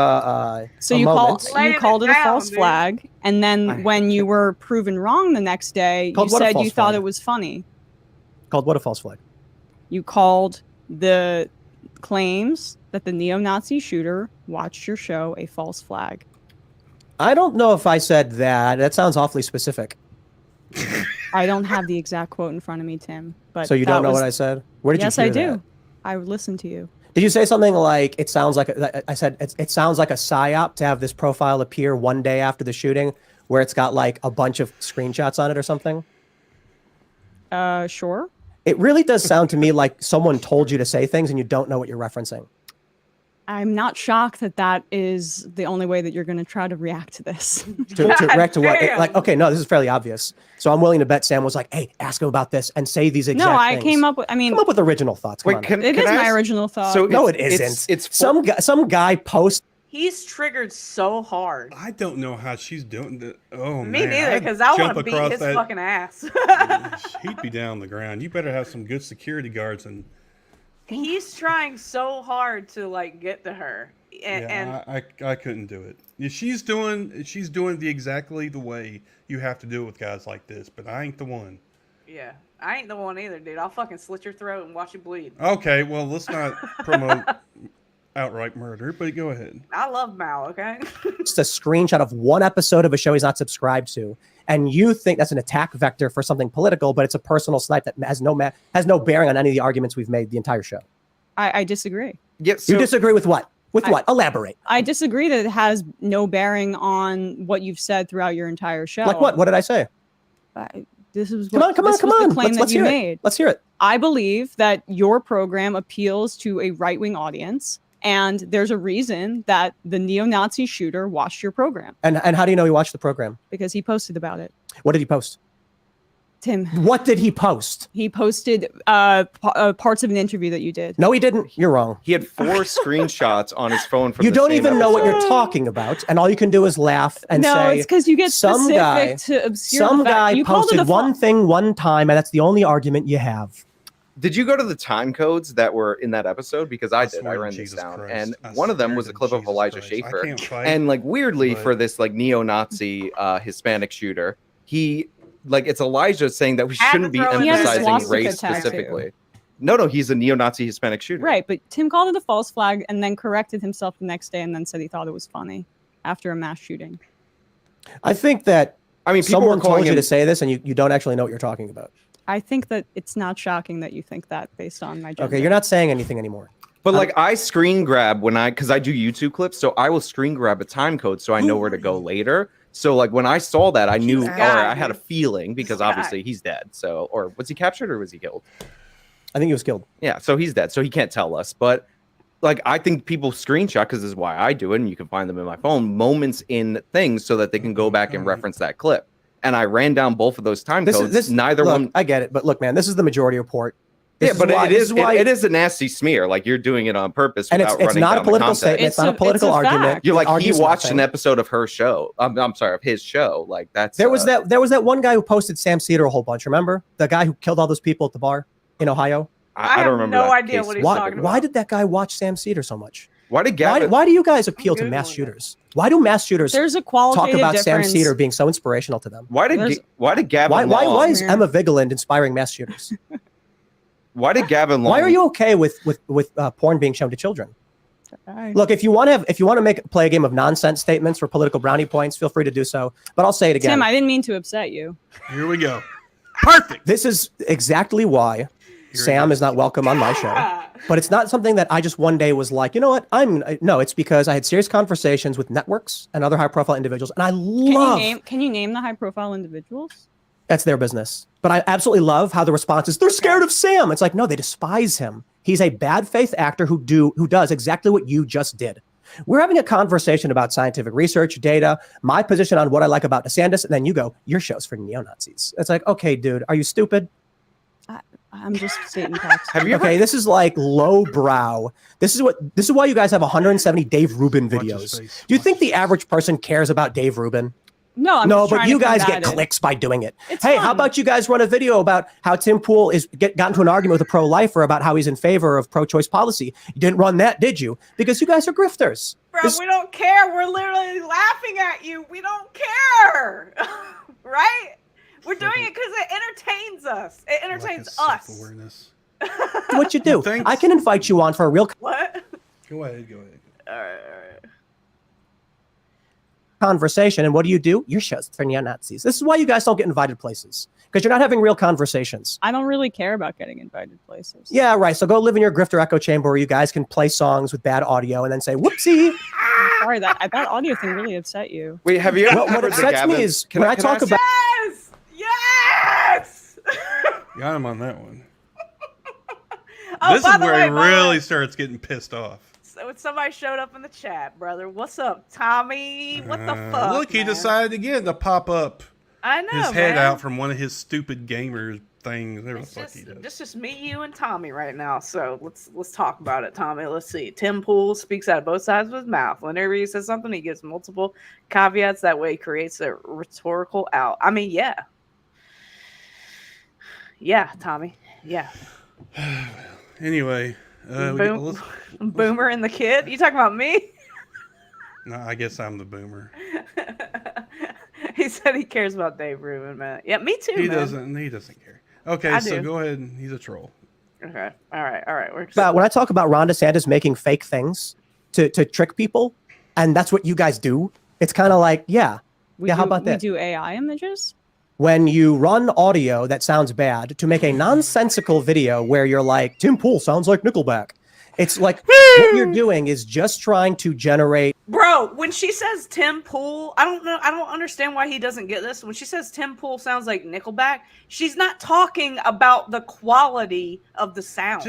So a you moment. called it a down, false dude. flag, and then when you were proven wrong the next day, Called you what a said false you thought flag? it was funny. Called what a false flag? You called the claims that the neo-Nazi shooter watched your show a false flag. I don't know if I said that. That sounds awfully specific. I don't have the exact quote in front of me, Tim. But So you that don't know was- what I said? Where did Yes, you hear I do. that? I listened to you. Did you say something like it sounds like I said it sounds like a psyop to have this profile appear one day after the shooting where it's got like a bunch of screenshots on it or something? Sure. It really does sound to me like someone told you to say things and you don't know what you're referencing. I'm not shocked that that is the only way that you're going to try to react to this. To react to what? damn. Like, okay, no, this is fairly obvious. So I'm willing to bet Sam was like, "Hey, ask him about this and say these exact No, I things." came up with. I mean, Come up with original thoughts. Come Wait, on. can it is I my ask- original thought. So No, it it's- isn't. It's some guy posts. He's triggered so hard. I don't know how she's doing that. Oh, Me man. neither, I'd because I jump want to beat across his that- fucking ass. He'd be down on the ground. You better have some good security guards and He's trying so hard to like get to her, and I couldn't do it. Yeah, she's doing exactly the way you have to do it with guys like this, but I ain't the one. yeah, I ain't the one either, dude. I'll fucking slit your throat and watch you bleed. Okay, well let's not promote outright murder, but go ahead. I love Mal, okay? Just a screenshot of one episode of a show he's not subscribed to, and you think that's an attack vector for something political, but it's a personal snipe that has no bearing on any of the arguments we've made the entire show. I disagree. Yeah, You disagree with what? With what? Elaborate. I disagree that it has no bearing on what you've said throughout your entire show. Like what? What did I say? This is Come on, come on, this come was on. the claim Let's that you hear made. it. Let's hear it. I believe that your program appeals to a right-wing audience, and there's a reason that the neo-Nazi shooter watched your program And how do you know he watched the program? because he posted about it. What did he post? Tim, What did he post? he posted parts of an interview that you did. No, he didn't. You're wrong. He had 4 screenshots on his phone from You the don't same even know what episode. you're talking about, and all you can do is laugh and No, say it's because you get some specific guy- to obscure some the fact. guy You called it posted a one thing one time, and that's the only argument you have. Did you go to the time codes that were in that episode? Because I did. I swear to ran this Jesus down, Christ. and I one of them swear was to a clip of Jesus Elijah Christ. I Schaefer, can't fight, and like weirdly but- for this like neo-Nazi Hispanic shooter, he like it's Elijah saying that we Had to shouldn't be throw in He had a emphasizing swastika race tattoo. specifically. No, he's a neo-Nazi Hispanic shooter. Right, but Tim called it a false flag and then corrected himself the next day and then said he thought it was funny after a mass shooting. I think that I mean, people someone were calling told you him. to say this, and you don't actually know what you're talking about. I think that it's not shocking that you think that based on my gender. Okay, you're not saying anything anymore. But like I screen grab because I do YouTube clips, so I will screen grab a time code so I know where to go later. So like when I saw that, I knew, or I had a feeling because obviously he's dead. So, or was he captured or was he killed? I think he was killed. Yeah, so he's dead, so he can't tell us. But like I think people screenshot, because this is why I do it, and you can find them in my phone, moments in things so that they can go back and reference that clip. And I ran down both of those time codes. Neither one. I get it, but look, man, this is the majority report. It is a nasty smear. Like you're doing it on purpose, and it's not a political statement. It's not a political argument. You're like he watched an episode of her show. I'm sorry, of his show. Like that's there was that one guy who posted Sam Cedar a whole bunch. Remember the guy who killed all those people at the bar in Ohio? I don't remember. No idea what he's talking about. Why did that guy watch Sam Cedar so much? Why do you guys appeal to mass shooters? Why do mass shooters There's a qualitative talk about difference. Sam Cedar being so inspirational to them? Why did Gavin? Why is Emma Vigeland inspiring mass shooters? Why did Gavin Long? Why are you okay with porn being shown to children? Look, if you want to play a game of nonsense statements for political brownie points, feel free to do so. But I'll say it again. Tim, I didn't mean to upset you. Here we go. Perfect. This is exactly why Sam is not welcome on my show. But it's not something that I just one day was like, you know what? No, it's because I had serious conversations with networks and other high-profile individuals, and I love. Can you name the high-profile individuals? That's their business. But I absolutely love how the response is, they're scared of Sam. It's like, no, they despise him. He's a bad faith actor who does exactly what you just did. We're having a conversation about scientific research, data, my position on what I like about DeSantis, and then you go, your show's for neo-Nazis. It's like, okay, dude, are you stupid? I'm just stating facts. Okay, this is like low brow. This is why you guys have 170 Dave Rubin videos. Do you think the average person cares about Dave Rubin? No, but you guys get clicks by doing it. Hey, fun. how about you guys run a video about how Tim Pool got into an argument with a pro-lifer about how he's in favor of pro-choice policy? You didn't run that, did you? Because you guys are grifters. Bro, we don't care. We're literally laughing at you. We don't care. Right? We're doing it because it entertains us. It entertains us. Self-awareness. What you do? I can invite you on for a real What? Go ahead. All right. conversation. And what do? Your show's for neo-Nazis. This is why you guys don't get invited places, because you're not having real conversations. I don't really care about getting invited places. Yeah, right. So go live in your grifter echo chamber where you guys can play songs with bad audio and then say, whoopsie. Sorry, that audio thing really upset you. Wait, have you ever what upsets me is when I talk about... Yes! Got him on that one. Oh, this is where he really starts getting pissed off. So somebody showed up in the chat, brother. What's up, Tommy? What the fuck? Look, he decided again to pop up I know, his head man. out from one of his stupid gamer things. Whatever the fuck he does. It's just me, you, and Tommy right now. So let's talk about it, Tommy. Let's see. Tim Pool speaks out of both sides of his mouth. Whenever he says something, he gives multiple caveats. That way, he creates a rhetorical out. I mean, yeah. Yeah, Tommy. Yeah. Anyway, Boomer and the kid. You talking about me? No, I guess I'm the boomer. He said he cares about Dave Rubin, man. Yeah, me too. He man. doesn't care. Okay, so go ahead. He's a troll. Okay. All right. But when I talk about Ron DeSantis making fake things to trick people, and that's what you guys do, it's kind of like, how about that? We do AI images? When you run audio that sounds bad to make a nonsensical video where you're like, Tim Pool sounds like Nickelback. It's like what you're doing is just trying to generate. Bro, when she says Tim Pool, I don't know. I don't understand why he doesn't get this. When she says Tim Pool sounds like Nickelback, she's not talking about the quality of the sound.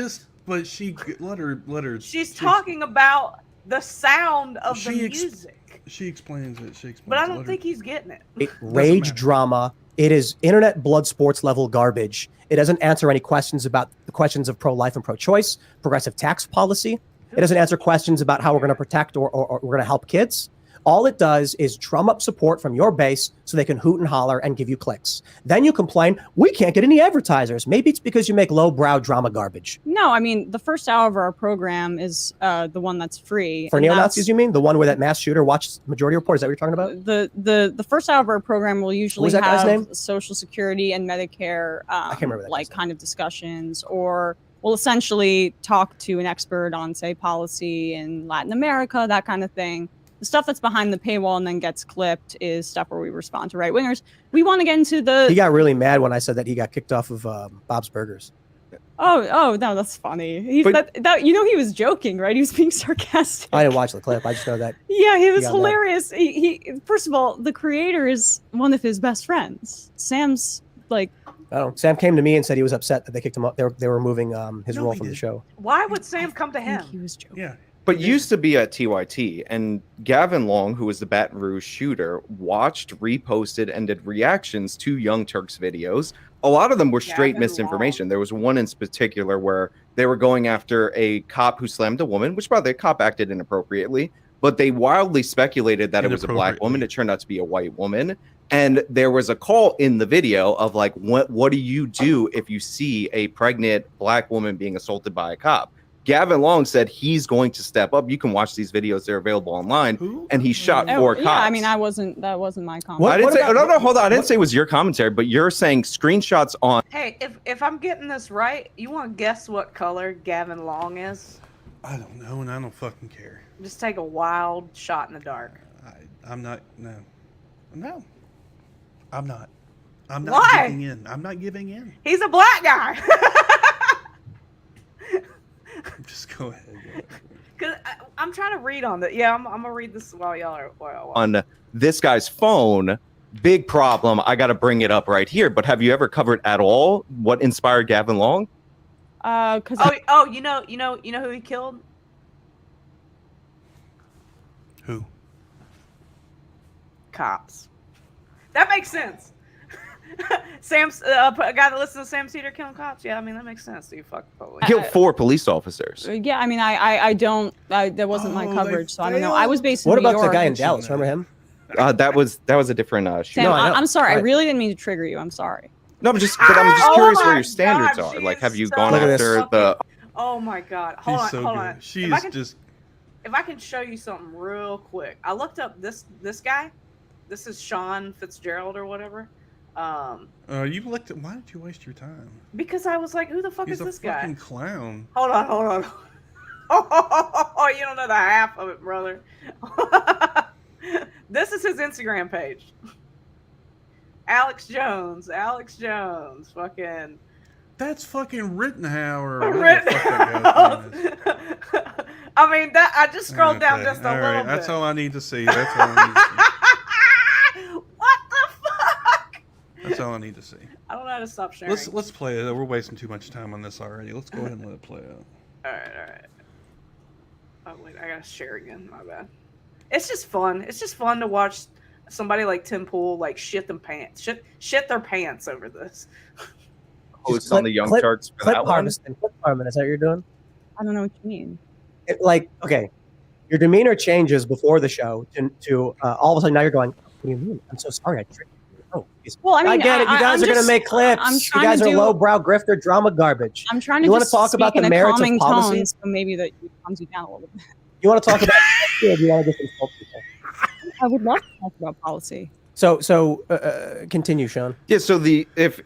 But she let her. She's talking about the sound of the music. She explains it. But I don't think he's getting it. Rage drama. It is internet blood sports level garbage. It doesn't answer any questions about the questions of pro-life and pro-choice, progressive tax policy. It doesn't answer questions about how we're going to protect or we're going to help kids. All it does is drum up support from your base so they can hoot and holler and give you clicks. Then you complain, we can't get any advertisers. Maybe it's because you make low-brow drama garbage. No, I mean, the first hour of our program is the one that's free. For neo-Nazis, you mean? The one where that mass shooter watched Majority Report? Is that what you're talking about? The first hour of our program will usually that guy's name? have Social Security and Medicare I can't remember that kind of discussions, or we'll essentially talk to an expert on, say, policy in Latin America, that kind of thing. The stuff that's behind the paywall and then gets clipped is stuff where we respond to right wingers. We want to get into the. He got really mad when I said that he got kicked off of Bob's Burgers. Oh no, that's funny. That you know he was joking, right? He was being sarcastic. I didn't watch the clip. I just know that. Yeah, he was got hilarious. He first of all, the creator is one of his best friends. Sam's like. I don't know. Sam came to me and said he was upset that they kicked him up. They were removing his No, role he from the didn't. show. Why would Sam come to I think him? he was joking. Yeah. But used to be at TYT, and Gavin Long, who was the Baton Rouge shooter, watched, reposted, and did reactions to Young Turks videos. A lot of them were straight Gavin misinformation. There was one in particular where they were going after a cop who slammed a woman, which, by the way, the cop acted inappropriately, but they wildly speculated that it was a black woman. It turned out to be a white woman. And there was a call in the video of like, what do you do if you see a pregnant black woman being assaulted by a cop? Gavin Long said he's going to step up. You can watch these videos; they're available online. Who? And he shot 4 cops. Yeah, I mean, that wasn't my comment. What- I didn't say. about- No, hold on. I didn't say it was your commentary, but you're saying screenshots on. Hey, if I'm getting this right, you want to guess what color Gavin Long is? I don't know, and I don't fucking care. Just take a wild shot in the dark. I'm not. No. I'm not. I'm not Why? giving in. I'm not giving in. He's a black guy. Just go ahead. Cause I'm trying to read on that. Yeah, I'm gonna read this while y'all are. On this guy's phone. Big problem. I got to bring it up right here. But have you ever covered at all what inspired Gavin Long? Because You know who he killed? Who? Cops. That makes sense. Sam's a guy that listens to Sam Cedar killing cops. Yeah, I mean that makes sense. You fuck police. Killed 4 police officers. yeah, I mean, I don't. That wasn't my Oh, coverage, they so I don't know. I was based in What New about the York. guy in York. Dallas? Remember him? That was a different shoot. Sam, No, I know. I'm sorry. I Right. really didn't mean to trigger you. I'm sorry. No, I'm just curious Oh where my your standards God, are. she Like, is have you so gone Look at this. after the? Oh my god. He's Hold on, so hold good. on. She If I is can- just. If I can show you something real quick, I looked up this guy. This is Sean Fitzgerald or whatever. You looked at. Why did you waste your time? Because I was like, who the fuck He's is a this fucking guy? clown. Hold on. Oh, you don't know the half of it, brother. This is his Instagram page. Alex Jones. Fucking. That's fucking Rittenhauer. or whatever the fuck that guy's name is. I mean, that I just scrolled down Okay, just a all little right, bit. That's all I need to see. That's all I need to see. What the fuck? That's all I need to see. I don't know how to stop sharing. Let's play it. We're wasting too much time on this already. Let's go ahead and let it play out. All right. Oh wait, I gotta share again. My bad. It's just fun. It's just fun to watch somebody like Tim Pool like shit their pants over this. Host on the Young clip- Turks for Clip that one. harvesting. Clip harvesting. Is that what you're doing? I don't know what you mean. Okay, your demeanor changes before the show to all of a sudden now you're going, what do you mean? I'm so sorry. I tricked you. Oh, Well, I mean, I get it. You guys are going to make clips. I'm You trying guys to are do- lowbrow grifter drama garbage. I'm trying to You wanna just talk speak about the in a merits of calming policy? tone, so maybe that calms you down a little bit. You want to talk about or do you want to just insult people? I would love to talk about policy. So continue, Sean. Yeah. So the if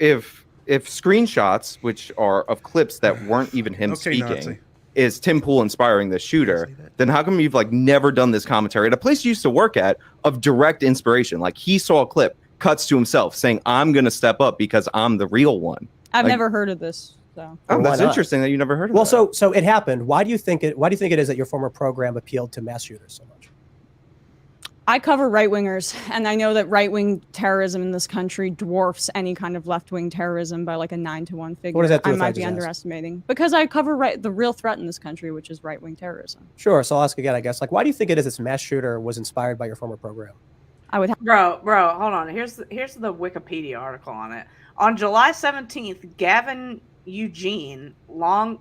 screenshots, which are of clips that weren't even him Okay, speaking, Nazi. is Tim Pool inspiring the shooter, Say that. then how come you've like never done this commentary at a place you used to work at of direct inspiration? Like he saw a clip, cuts to himself saying, "I'm going to step up because I'm the real one." I've Like- never heard of this. So Oh, Well, why that's not? interesting that you never heard of Well, that. so it happened. Why do you think it is that your former program appealed to mass shooters so much? I cover right wingers, and I know that right wing terrorism in this country dwarfs any kind of left wing terrorism by like a 9-to-1 figure. What does that do I with might that be disaster? underestimating because I cover the real threat in this country, which is right wing terrorism. Sure. So I'll ask again, I guess. Like, why do you think it is this mass shooter was inspired by your former program? I would have Bro, hold on. Here's the Wikipedia article on it. On July 17th, Gavin Eugene Long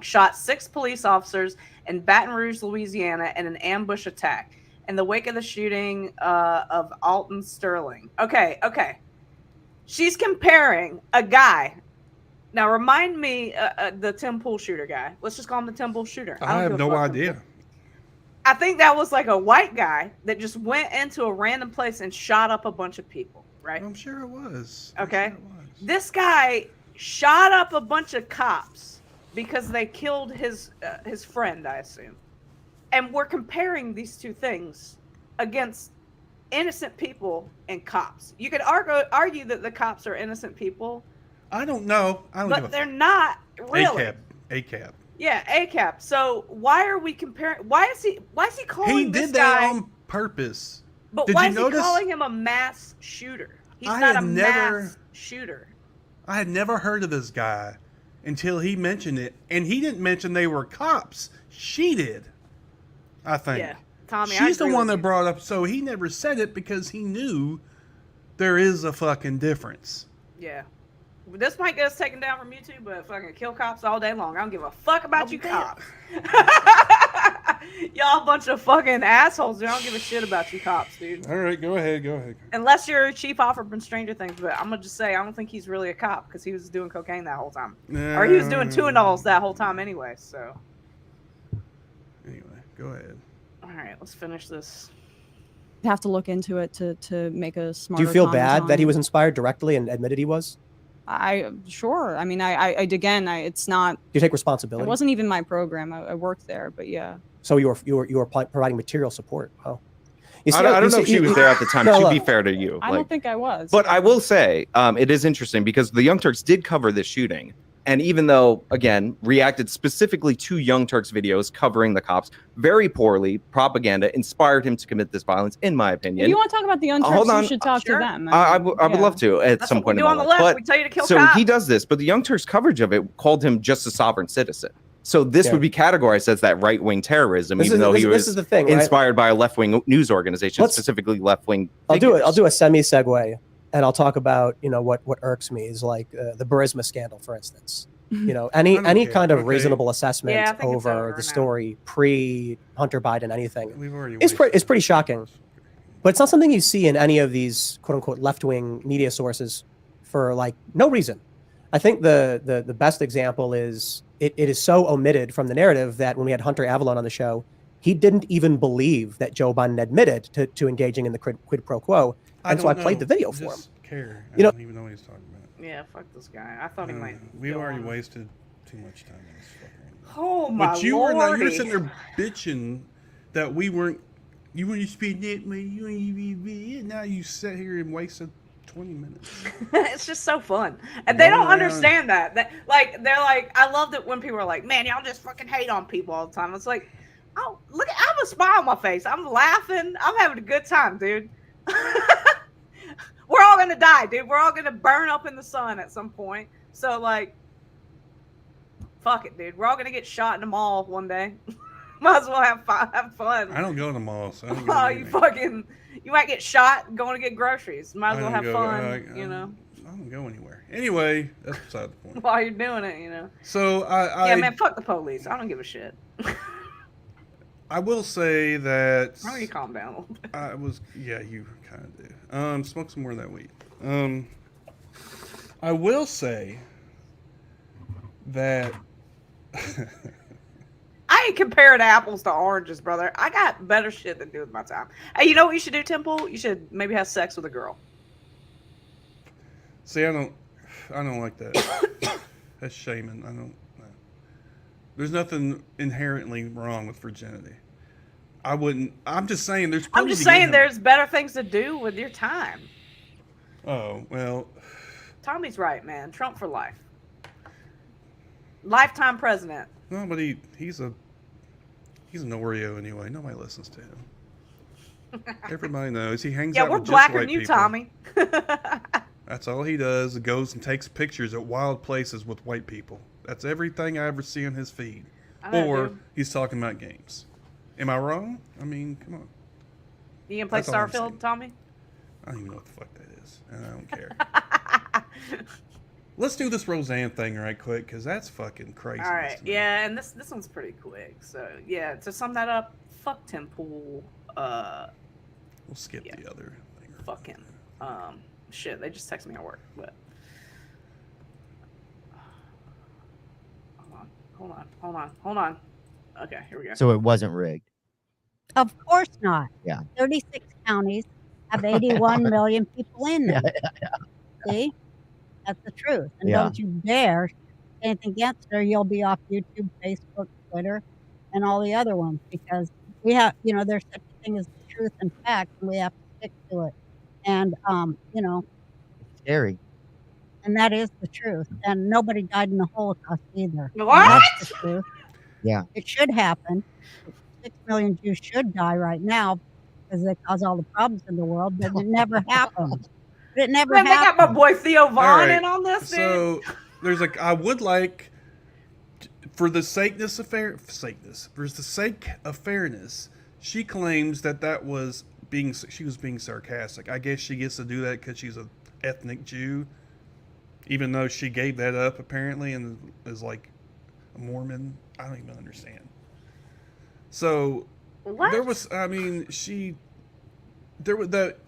shot 6 police officers in Baton Rouge, Louisiana, in an ambush attack. In the wake of the shooting of Alton Sterling. Okay. She's comparing a guy. Now, remind me the Tim Pool shooter guy. Let's just call him the Tim Pool shooter. I don't have give a no fuck. idea. I think that was like a white guy that just went into a random place and shot up a bunch of people, right? I'm sure it was. Okay. I'm sure it was. This guy shot up a bunch of cops because they killed his friend, I assume. And we're comparing these two things against innocent people and cops. You could argue that the cops are innocent people. I don't know. I don't give a But they're not really. ACAB. Yeah, ACAB. So why are we comparing? Why is he calling He this did that guy? on purpose. But Did why you is notice? he calling him a mass shooter? He's I not had a never- mass shooter. I had never heard of this guy until he mentioned it, and he didn't mention they were cops. She did, I think. Yeah, Tommy. She's the I agree one with that you. brought up. So he never said it because he knew there is a fucking difference. Yeah. This might get us taken down from YouTube, but fucking kill cops all day long. I don't give a fuck about you cops. Y'all a bunch of fucking assholes. Dude. I don't give a shit about you cops, dude. All right, go ahead. Unless you're Chief Offer from Stranger Things, but I'm gonna just say I don't think he's really a cop because he was doing cocaine that whole time, or he was doing Tuinals that whole time anyway. So Anyway, go ahead. all right, let's finish this. You have to look into it to make a smart. Do you feel bad that he was inspired directly and admitted he was? Sure. I mean, it's not. Do you take responsibility? It wasn't even my program. I worked there, but yeah. So you were providing material support. Oh, you see, I don't know if she was there at the time. No, To be fair to you, I don't think I was. But I will say, it is interesting because the Young Turks did cover this shooting. And even though, again, reacted specifically to Young Turks videos covering the cops very poorly, propaganda inspired him to commit this violence, in my opinion. If you want to talk about the Young Hold Turks, on. you should talk Sure. to them. I would love to at That's some what we point do in on my the life. left. But We tell you to kill so cops. he does this, but the Young Turks coverage of it called him just a sovereign citizen. So this Yeah. would be categorized as that right-wing terrorism, This even is- though this- he this was is the thing, right? inspired by a left-wing news organization, Let's- specifically left-wing. I'll do figures. a semi segue, and I'll talk about what irks me is like the Burisma scandal, for instance. Any don't care. kind of Okay. reasonable assessment Yeah, I think it's over over the now. story pre Hunter Biden, anything. We've already. It's pretty shocking. But it's not something you see in any of these quote unquote left wing media sources for like no reason. I think the best example is it is so omitted from the narrative that when we had Hunter Avalon on the show, he didn't even believe that Joe Biden admitted to engaging in the quid pro quo. And so I played the video for him. Care. I You know- don't even know what he's talking about. Yeah, fuck this guy. I thought he might. We've go already on. wasted too much time on this fucker. Oh my But you were lordy. sitting there bitching that we weren't. You weren't speaking that way. You ain't. Now you sit here and wasted 20 minutes. It's just so fun, and they Going don't around. understand that. They're like, I love that when people are like, "Man, y'all just fucking hate on people all the time." It's like, oh, look, I have a smile on my face. I'm laughing. I'm having a good time, dude. We're all gonna die, dude. We're all gonna burn up in the sun at some point. So like, fuck it, dude. We're all gonna get shot in the mall one day. Might as well have fun. I don't go to the mall, so I don't Oh, you might get shot going to get groceries. Might as well have fun, I don't go anywhere. Anyway, that's beside the point. while you're doing it, So Yeah, man, fuck the police. I don't give a shit. I will say that Why don't you calm down a little bit? you kind of do. Smoke some more of that weed. I will say that I ain't comparing apples to oranges, brother. I got better shit to do with my time. Hey, you know what you should do, Temple? You should maybe have sex with a girl. see, I don't like that. That's shaming. I don't. There's nothing inherently wrong with virginity. I wouldn't. I'm just saying there's. I'm just saying there's better things to do with your time. Oh well. Tommy's right, man. Trump for life. Lifetime president. No, but he's an Oreo anyway. Nobody listens to him. Everybody knows he hangs Yeah, out we're with just blacker white than you, people. Tommy. That's all he does. Goes and takes pictures at wild places with white people. That's everything I ever see on his feed. I know, Or dude. he's talking about games. Am I wrong? I mean, come on. You gonna play That's all I'm Starfield, saying. Tommy? I don't even know what the fuck that is, and I don't care. Let's do this Roseanne thing right quick, because that's fucking crazy. All right, yeah, and this one's pretty quick. So yeah, to sum that up, fuck Tim Pool. We'll skip Yeah. the other thing. Fuck him. Shit, they just texted me at work, but hold on. Okay, here we go. So it wasn't rigged. Of course not. Yeah. 36 counties have 81 million people in them. See? That's the truth. And Yeah. don't you dare say anything against her. You'll be off YouTube, Facebook, Twitter, and all the other ones because we have, there's such a thing as truth and fact, and we have to stick to it. And, It's scary. and that is the truth. And nobody died in the Holocaust either. And What? that's the truth. Yeah. It should happen. 6 million Jews should die right now because they cause all the problems in the world, but it never happened. But it never Man, they got my happened. boy Theo Vaughn All right, in on this, dude. So there's I would like, for the sake of fairness, she claims that was she was being sarcastic. I guess she gets to do that because she's an ethnic Jew, even though she gave that up apparently and is like a Mormon. I don't even understand. So What? there was, the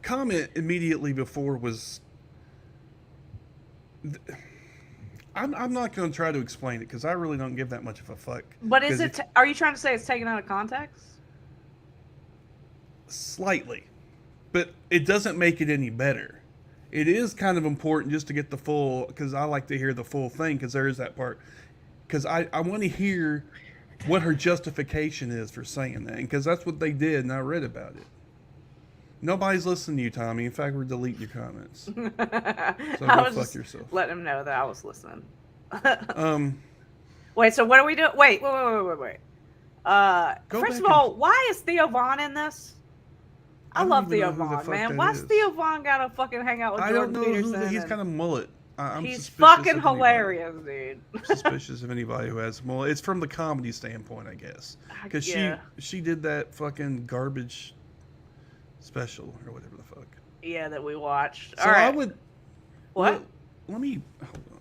comment immediately before was. I'm not going to try to explain it because I really don't give that much of a fuck. But is it? Are you trying to say it's taken out of context? Slightly, but it doesn't make it any better. It is kind of important just to get the full, because I like to hear the full thing because there is that part. Because I want to hear what her justification is for saying that, because that's what they did, and I read about it. Nobody's listening to you, Tommy. In fact, we're deleting your comments. So I go was fuck just yourself. letting him know that I was listening. Um, Wait, so what are we doing? Wait. Go First of back all, why is Theo Vaughn in this? I don't love even Theo know who the Vaughn, fuck man. that Why's is. Theo Vaughn gotta fucking hang out with I Jordan don't know Peterson? he's and- kind of mullet. I'm He's suspicious fucking of anybody. hilarious, dude. I'm suspicious of anybody who has mullet. It's from the comedy standpoint, I guess, because Yeah. she did that fucking garbage special or whatever the fuck. Yeah, that we watched. So All right. I would. What? Let me hold on.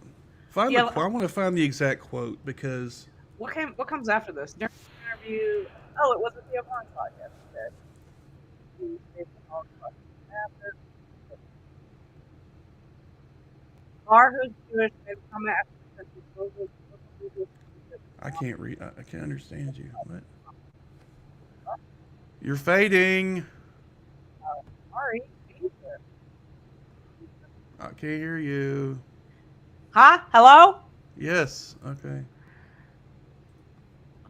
Find Yeah, the I want to find the exact quote because What comes after this? During the interview. Oh, it wasn't Theo Vaughn's podcast. Bar who's Jewish made a comment after the I can't read. I can't understand you. What? You're fading. Sorry. I can't hear you. Huh? Hello? Yes. Okay.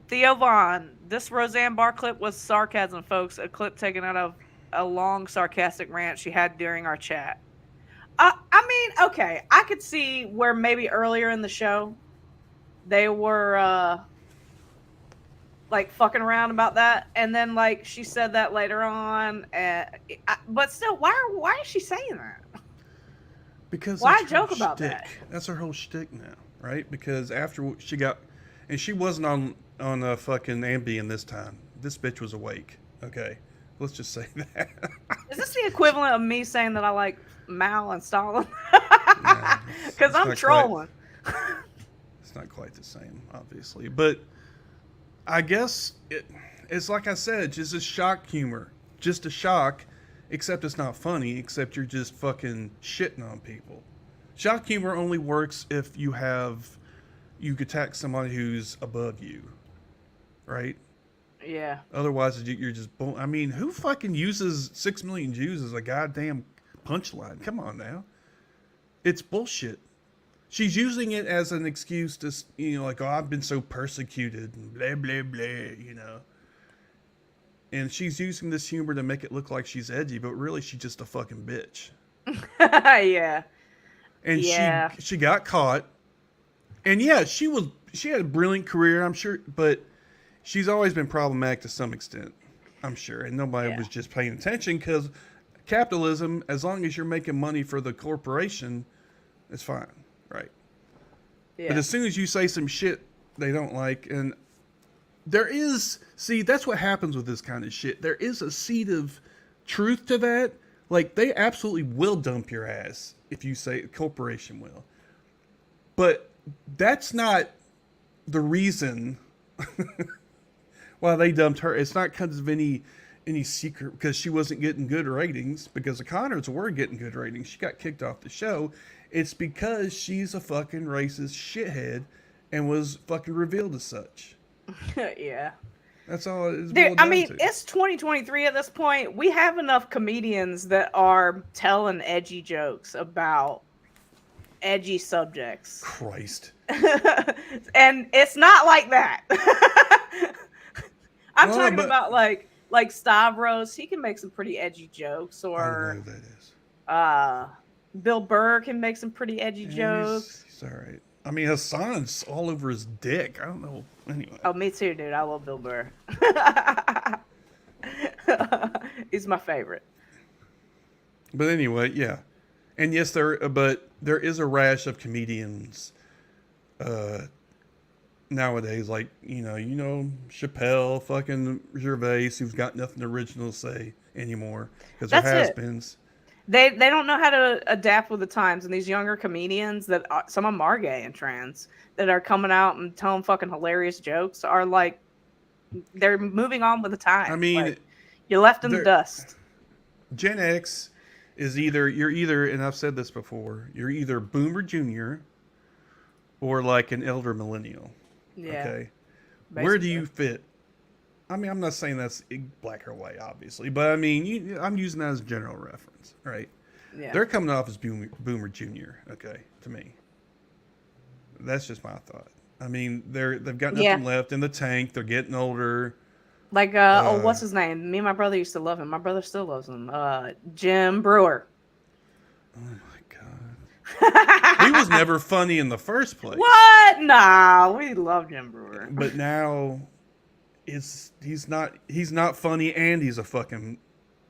Theo Vaughn. This Roseanne Barr clip was sarcasm, folks. A clip taken out of a long sarcastic rant she had during our chat. Okay. I could see where maybe earlier in the show they were like fucking around about that, and then like she said that later on. But still, why is she saying that? Because Why that's her joke about shtick. that? That's her whole shtick now, right? Because after she got, and she wasn't on a fucking Ambien this time. This bitch was awake. Okay, let's just say that. Is this the equivalent of me saying that I like Mao and Stalin? No, Because it's I'm not trolling. It's not quite the same, obviously, but I guess it's like I said, just a shock humor, just a shock. Except it's not funny, except you're just fucking shitting on people. Shock humor only works if you attack somebody who's above you, right? Yeah. Otherwise, you're just I mean, who fucking uses 6 million Jews as a goddamn punchline? Come on now. It's bullshit. She's using it as an excuse to, like, oh, I've been so persecuted and blah, blah, blah, And she's using this humor to make it look like she's edgy, but really she's just a fucking bitch. Yeah. And Yeah. she got caught. And yeah, she had a brilliant career, I'm sure, but she's always been problematic to some extent, I'm sure. And nobody was just paying attention because capitalism, as long as you're making money for the corporation, it's fine, right? Yeah. But as soon as you say some shit they don't like, and that's what happens with this kind of shit. There is a seed of truth to that. Like, they absolutely will dump your ass if you say, a corporation will. But that's not the reason why they dumped her. It's not because of any secret, because she wasn't getting good ratings, because the Connors were getting good ratings. She got kicked off the show. It's because she's a fucking racist shithead and was fucking revealed as such. Yeah. That's all it is. Dude, I mean, it's 2023 at this point. We have enough comedians that are telling edgy jokes about edgy subjects. Christ. And it's not like that. I'm talking about, like, like Stavros, he can make some pretty edgy jokes, I don't know or who that is. Bill Burr can make some pretty edgy jokes. He's all right. I mean, Hassan's all over his dick. I don't know. Anyway. Oh, me too, dude. I love Bill Burr. He's my favorite. But anyway, yeah. And yes, there is a rash of comedians nowadays, like, you know, Chappelle, fucking Gervais, who's got nothing original to say anymore because there That's it. has-beens. They don't know how to adapt with the times, and these younger comedians that some of them are gay and trans that are coming out and telling fucking hilarious jokes are like they're moving on with the times. I mean, like, you're left in the dust. Gen X is you're either, and I've said this before, you're either Boomer Junior or like an elder millennial. Yeah. Okay. Where do you fit? I mean, I'm not saying that's black or white, obviously, but I mean, I'm using that as a general reference, right? Yeah. They're coming off as Boomer Junior. Okay, to me, that's just my thought. I mean, they've got nothing left in the tank. They're getting older. Like, what's his name? Me and my brother used to love him. My brother still loves him. Jim Brewer. Oh my god, he was never funny in the first place. What? Nah, we love Jim Brewer. But now, he's not funny, and he's a fucking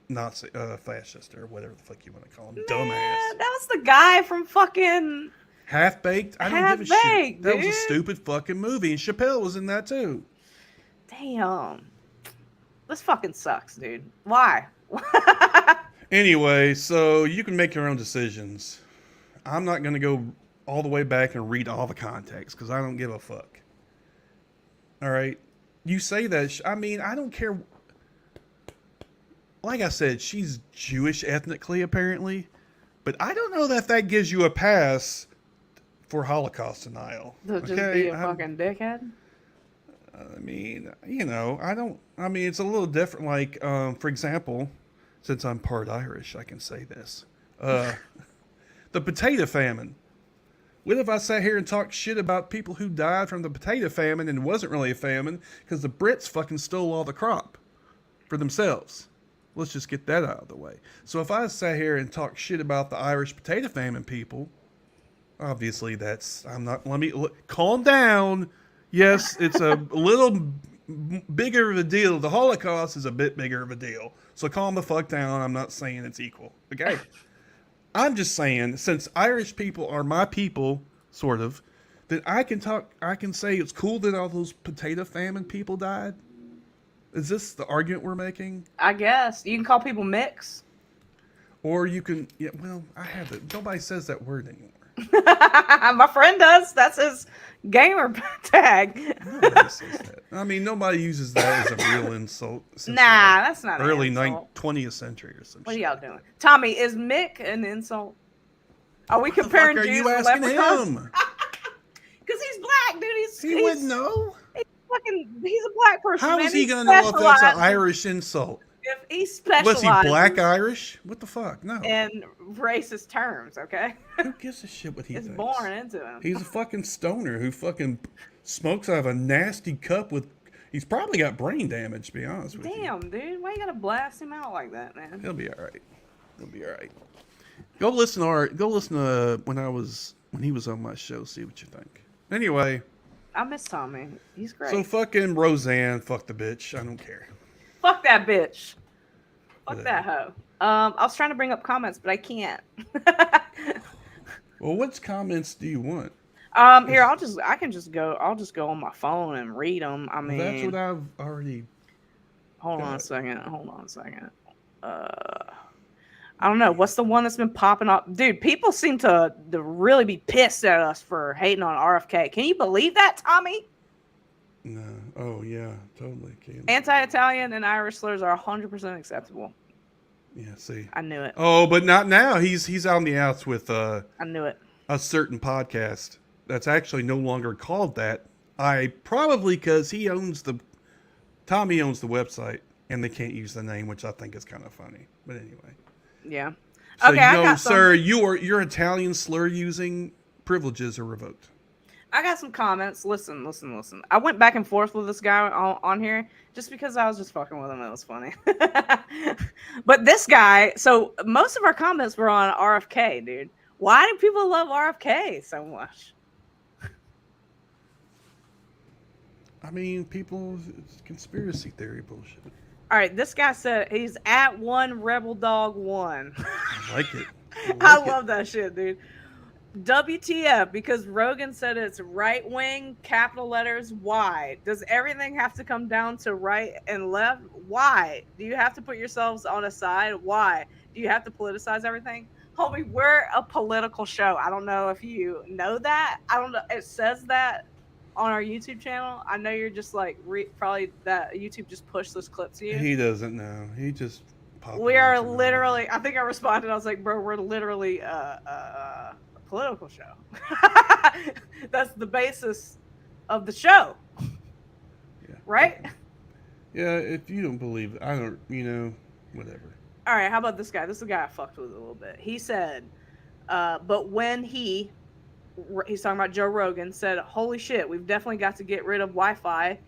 Nazi, fascist, or whatever the fuck you want to call him. Dumbass. That was the guy from fucking Half Baked. I don't give a shit. That was a stupid fucking movie, and Chappelle was in that too. Damn. This fucking sucks, dude. Why? Anyway, so you can make your own decisions. I'm not going to go all the way back and read all the context because I don't give a fuck. All right? You say that. I mean, I don't care. Like I said, she's Jewish ethnically, apparently. But I don't know that gives you a pass for Holocaust denial. To just be a fucking dickhead? I mean, you know, it's a little different. Like, for example, since I'm part Irish, I can say this. The potato famine. What if I sat here and talked shit about people who died from the potato famine and it wasn't really a famine because the Brits fucking stole all the crop for themselves? Let's just get that out of the way. So if I sat here and talked shit about the Irish potato famine people, obviously calm down. Yes, it's a little bigger of a deal. The Holocaust is a bit bigger of a deal. So calm the fuck down. I'm not saying it's equal. Okay? I'm just saying, since Irish people are my people, sort of, that I can say it's cool that all those potato famine people died. Is this the argument we're making? I guess. You can call people mix. Or you can, I have it. Nobody says that word anymore. My friend does. That's his gamer tag. Nobody says that. I mean, nobody uses that as a real insult. Nah, that's not early an insult. 20th century or something. What are y'all doing? Tommy, is Mick an insult? Are we comparing What the fuck Jews are you with asking leprechauns? him? Because he's black, dude. He wouldn't know. He's a black person. How man. is he going to know if that's an specializes- Irish insult? If he specializes Was he black Irish? What the fuck? No. in racist terms, okay? Who gives a shit what he It's thinks? born into him. He's a fucking stoner who fucking smokes out of a nasty cup with... He's probably got brain damage, to be honest with you. Damn, dude. Why you gotta blast him out like that, man? He'll be all right. He'll be all right. Go listen to when he was on my show, see what you think. Anyway. I miss Tommy. He's great. So fucking Roseanne, fuck the bitch. I don't care. Fuck that bitch. Fuck that hoe. I was trying to bring up comments, but I can't. Well, which comments do you want? Here, I can just go on my phone and read them. I mean, that's what I've already. Hold on a second. I don't know. What's the one that's been popping up? Dude, people seem to really be pissed at us for hating on RFK. Can you believe that, Tommy? No. Oh, yeah. Totally. Anti-Italian and Irish slurs are 100% acceptable. Yeah, see. I knew it. Oh, but not now. He's out on the outs with I knew it. a certain podcast that's actually no longer called that. Probably because Tommy owns the website and they can't use the name, which I think is kind of funny. But anyway. Yeah. So, okay, I got sir, your Italian slur using privileges are revoked. I got some comments. Listen. I went back and forth with this guy on here just because I was just fucking with him. It was funny. But this guy, so most of our comments were on RFK, dude. Why do people love RFK so much? I mean, people, it's conspiracy theory bullshit. All right, this guy said he's at one Rebel Dog 1. I like it. I like it. love that shit, dude. WTF, because Rogan said it's right wing, capital letters. Why? Does everything have to come down to right and left? Why? Do you have to put yourselves on a side? Why? Do you have to politicize everything? Homie, we're a political show. I don't know if you know that. I don't know. It says that on our YouTube channel. I know you're just like, probably that YouTube just pushed this clip to you. He doesn't know. He just popped. We are literally, I think I responded. I was like, bro, we're literally a political show. That's the basis of the show. Yeah. Right? Yeah, if you don't believe it, I don't, whatever. All right, how about this guy? This is the guy I fucked with a little bit. He said, but when he's talking about Joe Rogan, said, holy shit, we've definitely got to get rid of Wi-Fi.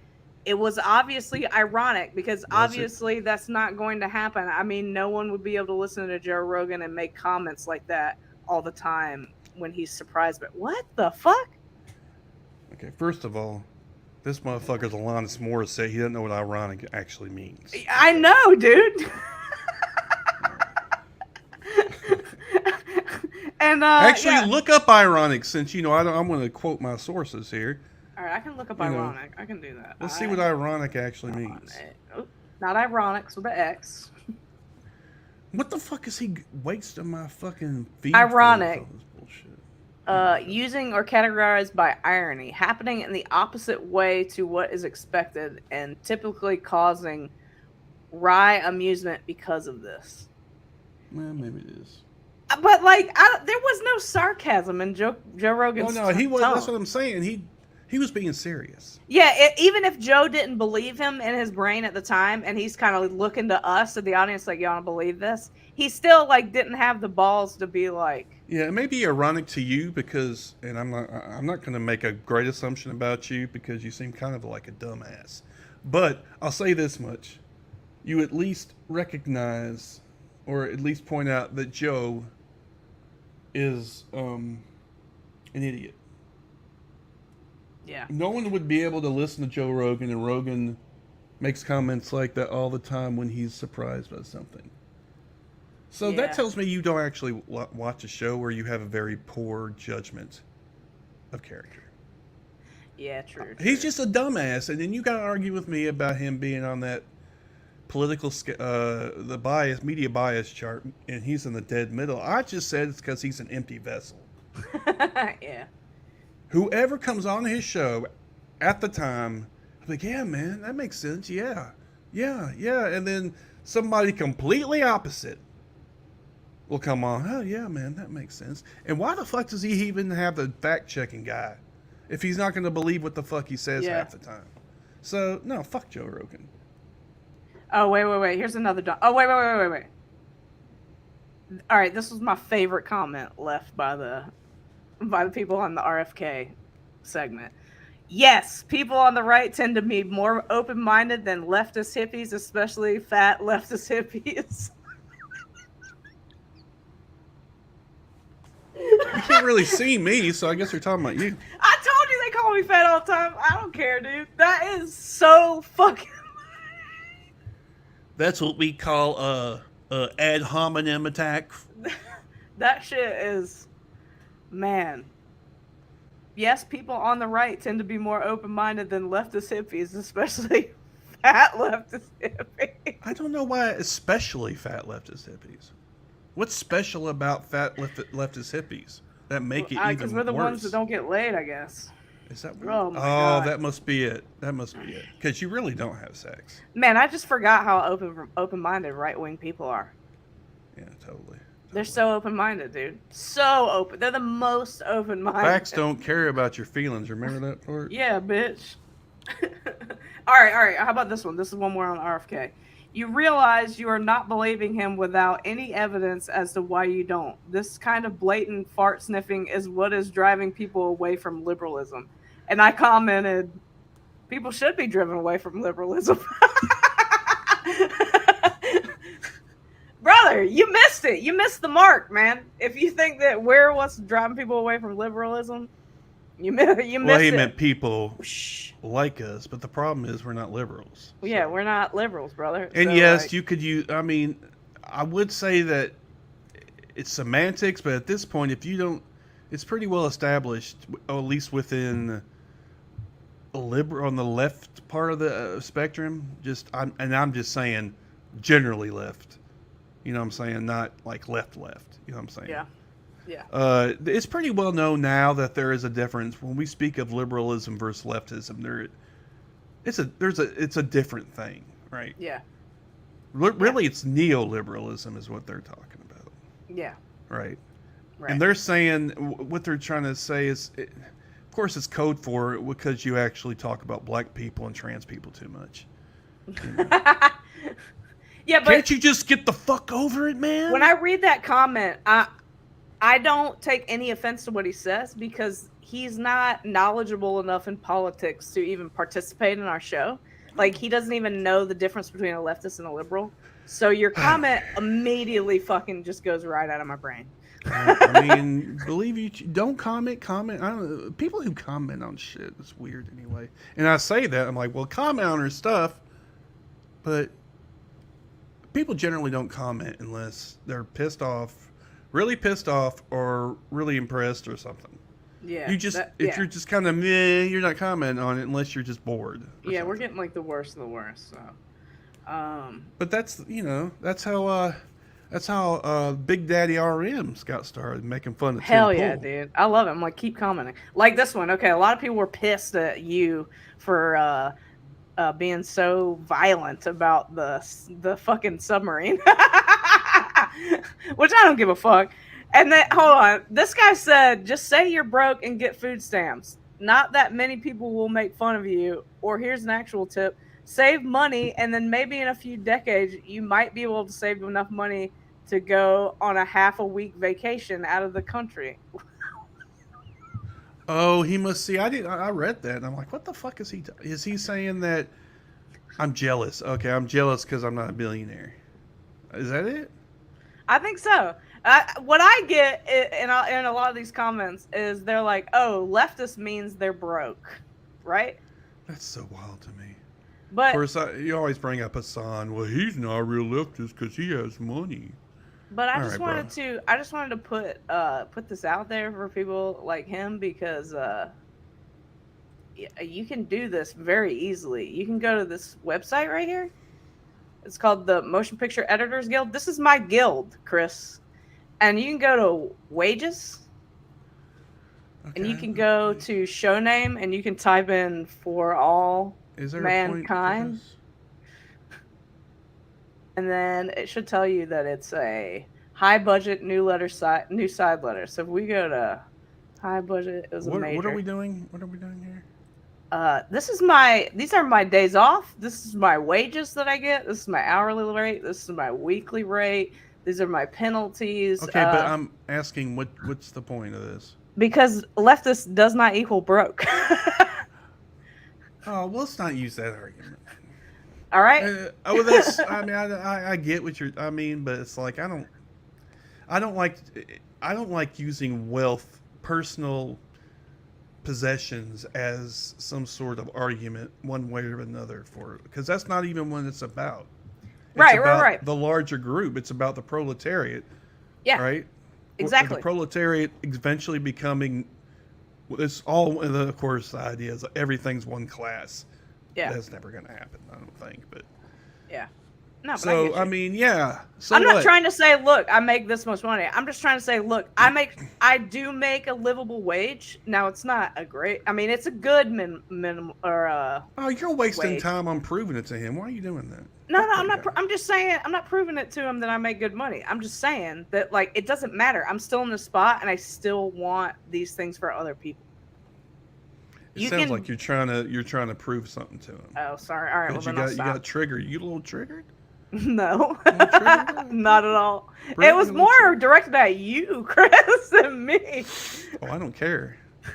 It was obviously ironic because obviously that's not going to happen. I mean, no one would be able to listen to Joe Rogan and make comments like that all the time when he's surprised. But what the fuck? Okay, first of all, this motherfucker's Alanis Morissette. He doesn't know what ironic actually means. I know, dude. And actually, look up ironic since I'm going to quote my sources here. All right, I can look up ironic. I can do that. Let's see what ironic actually means. Oh, not ironic, with the X. What the fuck is he wasting my fucking feed? Ironic. Bullshit. Using or categorized by irony, happening in the opposite way to what is expected, and typically causing wry amusement because of this. Well, maybe it is. But there was no sarcasm in Joe Rogan's. No, he was. tone. That's what I'm saying. He was being serious. Yeah, even if Joe didn't believe him in his brain at the time, and he's kind of looking to us, to the audience, like, y'all don't believe this, he still didn't have the balls to be like. Yeah, it may be ironic to you because, and I'm not going to make a great assumption about you because you seem kind of like a dumbass. But I'll say this much: you at least recognize, or at least point out that Joe is an idiot. Yeah. No one would be able to listen to Joe Rogan, and Rogan makes comments like that all the time when he's surprised by something. So that tells me you don't actually watch a show where you have a very poor judgment of character. Yeah, true. He's just a dumbass, and then you got to argue with me about him being on that political, the media bias chart, and he's in the dead middle. I just said it's because he's an empty vessel. Yeah. Whoever comes on his show at the time, I'm like, yeah, man, that makes sense. Yeah. And then somebody completely opposite will come on. Oh, yeah, man, that makes sense. And why the fuck does he even have the fact-checking guy if he's not going to believe what the fuck he says half the time? So, no, fuck Joe Rogan. Oh, wait. Here's another. Wait. All right, this was my favorite comment left by the people on the RFK segment. Yes, people on the right tend to be more open-minded than leftist hippies, especially fat leftist hippies. You can't really see me, so I guess they're talking about you. I told you they call me fat all the time. I don't care, dude. That is so fucking... That's what we call ad hominem attack. That shit is... Man. Yes, people on the right tend to be more open-minded than leftist hippies, especially fat leftist hippies. I don't know why especially fat leftist hippies. What's special about fat leftist hippies that make it even worse? Because we're the ones that don't get laid, I guess. Is that weird? Oh, my God. That must be it. Because you really don't have sex. Man, I just forgot how open-minded right-wing people are. Yeah, totally. They're so open-minded, dude. So open. They're the most open-minded. Facts don't care about your feelings. Remember that part? Yeah, bitch. All right. How about this one? This is one more on RFK. You realize you are not believing him without any evidence as to why you don't. This kind of blatant fart sniffing is what is driving people away from liberalism. And I commented, people should be driven away from liberalism. Brother, you missed it. You missed the mark, man. If you think that we're what's driving people away from liberalism, you missed Well, he it. meant people like us, but the problem is we're not liberals. Well, yeah, we're not liberals, brother. And So, yes, like, you could use. I mean, I would say that it's semantics, but at this point, if you don't, it's pretty well established, at least within a liberal on the left part of the spectrum. I'm just saying, generally left. You know what I'm saying? Not like left. You know what I'm saying? yeah. It's pretty well known now that there is a difference when we speak of liberalism versus leftism. It's a different thing, right? Yeah. Really, it's neoliberalism is what they're talking about, Yeah. right? Right. And they're saying what they're trying to say is, of course, it's code for it because you actually talk about black people and trans people too much. You know? Yeah, but Can't you just get the fuck over it, man? when I read that comment, I don't take any offense to what he says because he's not knowledgeable enough in politics to even participate in our show. Like, he doesn't even know the difference between a leftist and a liberal. So your comment immediately fucking just goes right out of my brain. I mean, believe you, don't comment. I don't know. People who comment on shit is weird anyway. And I say that, I'm like, well, comment on her stuff, but people generally don't comment unless they're pissed off, really pissed off, or really impressed or something. Yeah. You're just kind of meh, you're not commenting on it unless you're just bored. Yeah, we're something. getting like the worst of the worst. So, But that's how Big Daddy RM's got started making fun of hell Tim yeah, Pool. dude. I love it. I'm like, keep commenting. Like this one. Okay, a lot of people were pissed at you for being so violent about the fucking submarine, which I don't give a fuck. And then hold on, this guy said, just say you're broke and get food stamps. Not that many people will make fun of you. Or here's an actual tip: save money, and then maybe in a few decades you might be able to save enough money to go on a half a week vacation out of the country. Oh, he must see. I read that, and I'm like, what the fuck is he? Is he saying that I'm jealous? Okay, I'm jealous because I'm not a billionaire. Is that it? I think so. What I get in a lot of these comments is they're like, "Oh, leftist means they're broke," right? That's so wild to me. But Of course, you always bring up Hassan. Well, he's not a real leftist because he has money. I All just right, wanted to put this out there for people like him because you can do this very easily. You can go to this website right here. It's called the Motion Picture Editors Guild. This is my guild, Chris. And you can go to wages, and you can go to show name, and you can type in for all Is there mankind. A point to this? And then it should tell you that it's a high budget new side letter. So if we go to high budget, it was a major. What are we doing? What are we doing here? These are my days off. This is my wages that I get. This is my hourly rate. This is my weekly rate. These are my penalties. Okay, but I'm asking what's the point of this? Because leftist does not equal broke. Oh, well, let's not use that argument. All right. Well, that's. I mean, I get what you're. I mean, but it's like I don't like using wealth, personal possessions as some sort of argument one way or another for, because that's not even what it's about. It's about right. the larger group. It's about the proletariat. Yeah. Right. Exactly. The proletariat eventually becoming. It's all. Of course, the idea is everything's one class. Yeah. That's never going to happen, I don't think. But yeah. No, but so I mean, yeah. So I'm not what? trying to say, look, I make this much money. I'm just trying to say, look, I do make a livable wage. Now it's not a great. I mean, it's a good minimum or Oh, you're wasting wage. time on proving it to him. Why are you doing that? No, Fuck I'm that not. guy. I'm just saying. I'm not proving it to him that I make good money. I'm just saying that, like, it doesn't matter. I'm still in the spot, and I still want these things for other people. It You sounds can- like you're trying to prove something to him. Oh, sorry. All right. Well, But then I'll you stop. got triggered. You a little triggered? No, triggered? not at all. Brett, It was you a little more triggered? directed at you, Chris, than me. Oh, I don't care. Oh,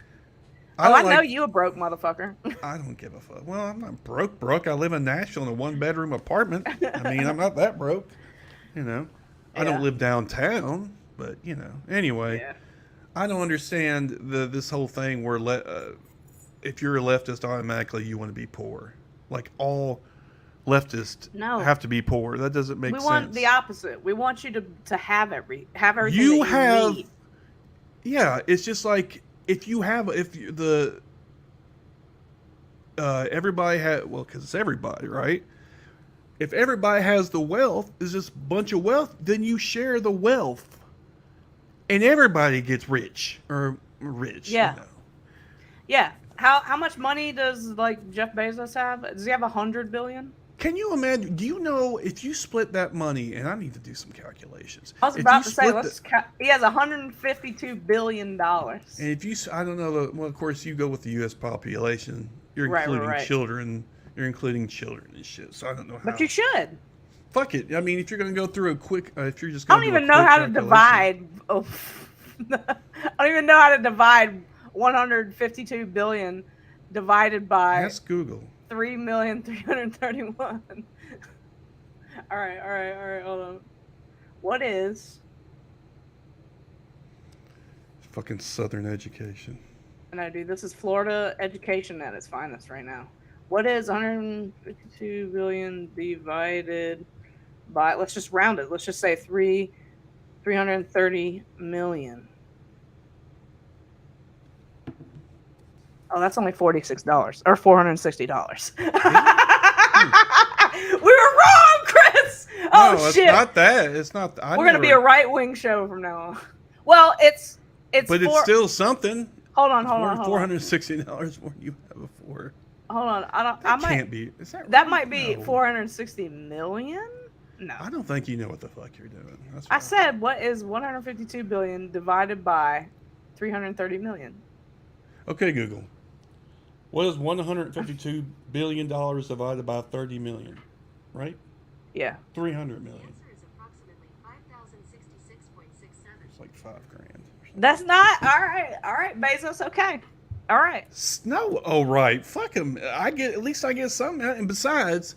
I don't know like- you a broke motherfucker. I don't give a fuck. Well, I'm not broke. I live in Nashville in a 1-bedroom apartment. I mean, I'm not that broke. You know, I Yeah. don't live downtown, but you know. Anyway, Yeah. I don't understand this whole thing where if you're a leftist, automatically you want to be poor. Like all leftists No. have to be poor. That doesn't make We sense. want the opposite. We want you to have everything. You that you have, need. yeah. It's just like everybody well, because it's everybody, right? If everybody has the wealth, is this bunch of wealth, then you share the wealth, and everybody gets rich or rich. Yeah. You know. Yeah. How much money does like Jeff Bezos have? Does he have 100 billion? Can you imagine? Do you know if you split that money? And I need to do some calculations. I was If about you to say, split he has 152 billion dollars. And if you, I don't know. Well, of course, you go with the U.S. population. You're Right, including right. children. You're including children and shit. So I don't know how. But you should. Fuck it. I mean, if you're going to go through a quick, if you're just I going don't to even know how to divide. Oh, I don't even know how to divide 152 billion divided by Ask Google. 3,331. All right. Hold on. What is? Fucking Southern education. And I do. This is Florida education at its finest right now. What is 152 billion divided by? Let's just round it. Let's just say 330 million. Oh, that's only $46 or $460. We were wrong, Chris. Oh no, shit! it's not that. It's not. We're gonna be a right wing show from now on. Well, it's But it's still something. Hold on. $460 more than you have before. Hold on. That can't be. Is that That right? might be No. 460 million. No. I don't think you know what the fuck you're doing. That's I fine. said, what is 152 billion divided by 330 million? Okay, Google. What is $152 billion divided by 30 million? Right? Yeah. 300 million. It's like $5,000. That's not all right. All right, Bezos. Okay. All right. No, oh right. Fuck him. At least I get something. And besides,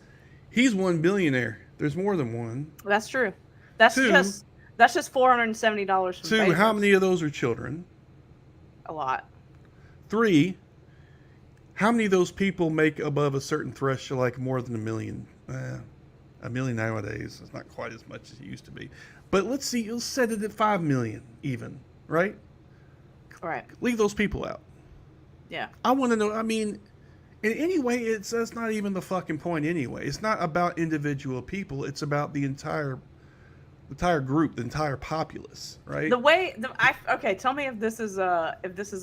he's one billionaire. There's more than one. That's true. That's Two. just $470 from Two, Bezos. how many of those are children? A lot. 3, how many of those people make above a certain threshold, like more than $1 million? $1 million nowadays is not quite as much as it used to be. But let's see, you'll set it at 5 million even, right? All right. Leave those people out. Yeah. I want to know, I mean, and anyway, that's not even the fucking point anyway. It's not about individual people. It's about the entire group, the entire populace, right? Okay, tell me if this is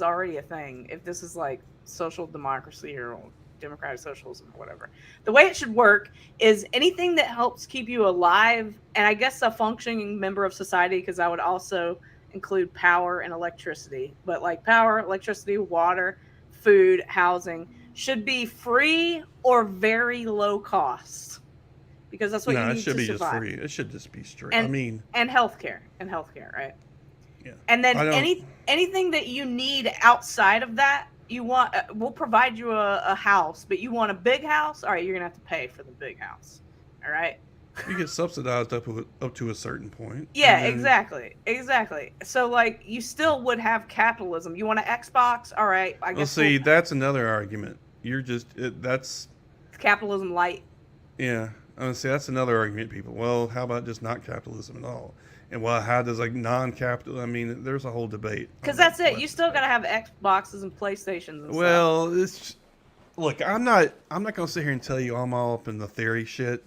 already a thing, if this is like social democracy or democratic socialism or whatever. The way it should work is anything that helps keep you alive, and I guess a functioning member of society, because I would also include power and electricity, but like power, electricity, water, food, housing should be free or very low cost, because that's what you No, need it should to be survive. just free. It should just be straight. And- I mean, And healthcare, right? yeah. And then I don't- anything that you need outside of that, you want, we'll provide you a house, but you want a big house, all right, you're gonna have to pay for the big house, all right? You get subsidized up to a certain point. Yeah, and then- exactly. So like, you still would have capitalism. You want an Xbox, all right? I Well, guess see, that's another argument. You're just that's capitalism light. yeah. I mean, see, that's another argument. People, well, how about just not capitalism at all? And well, how does like non-capital? I mean, there's a whole debate. Because on that's it. what You to still say. gotta have Xboxes and PlayStations. And Well, it's look. I'm not gonna sit here and tell you I'm all up in the theory shit,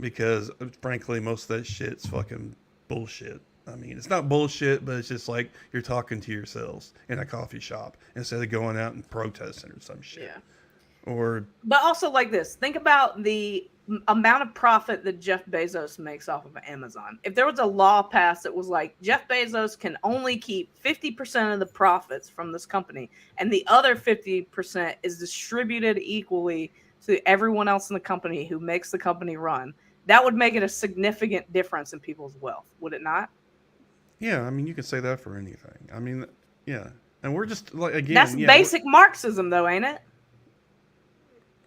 because frankly, most of that shit's fucking bullshit. I mean, it's not bullshit, but it's just like you're talking to yourselves in a coffee shop instead of going out and protesting or some shit. Yeah. Or But also like this. Think about the amount of profit that Jeff Bezos makes off of Amazon. If there was a law passed that was like Jeff Bezos can only keep 50% of the profits from this company and the other 50% is distributed equally to everyone else in the company who makes the company run, that would make it a significant difference in people's wealth, would it not? Yeah, I mean, you could say that for anything. I mean, yeah. And we're just like, again, That's yeah, basic Marxism, though, ain't it?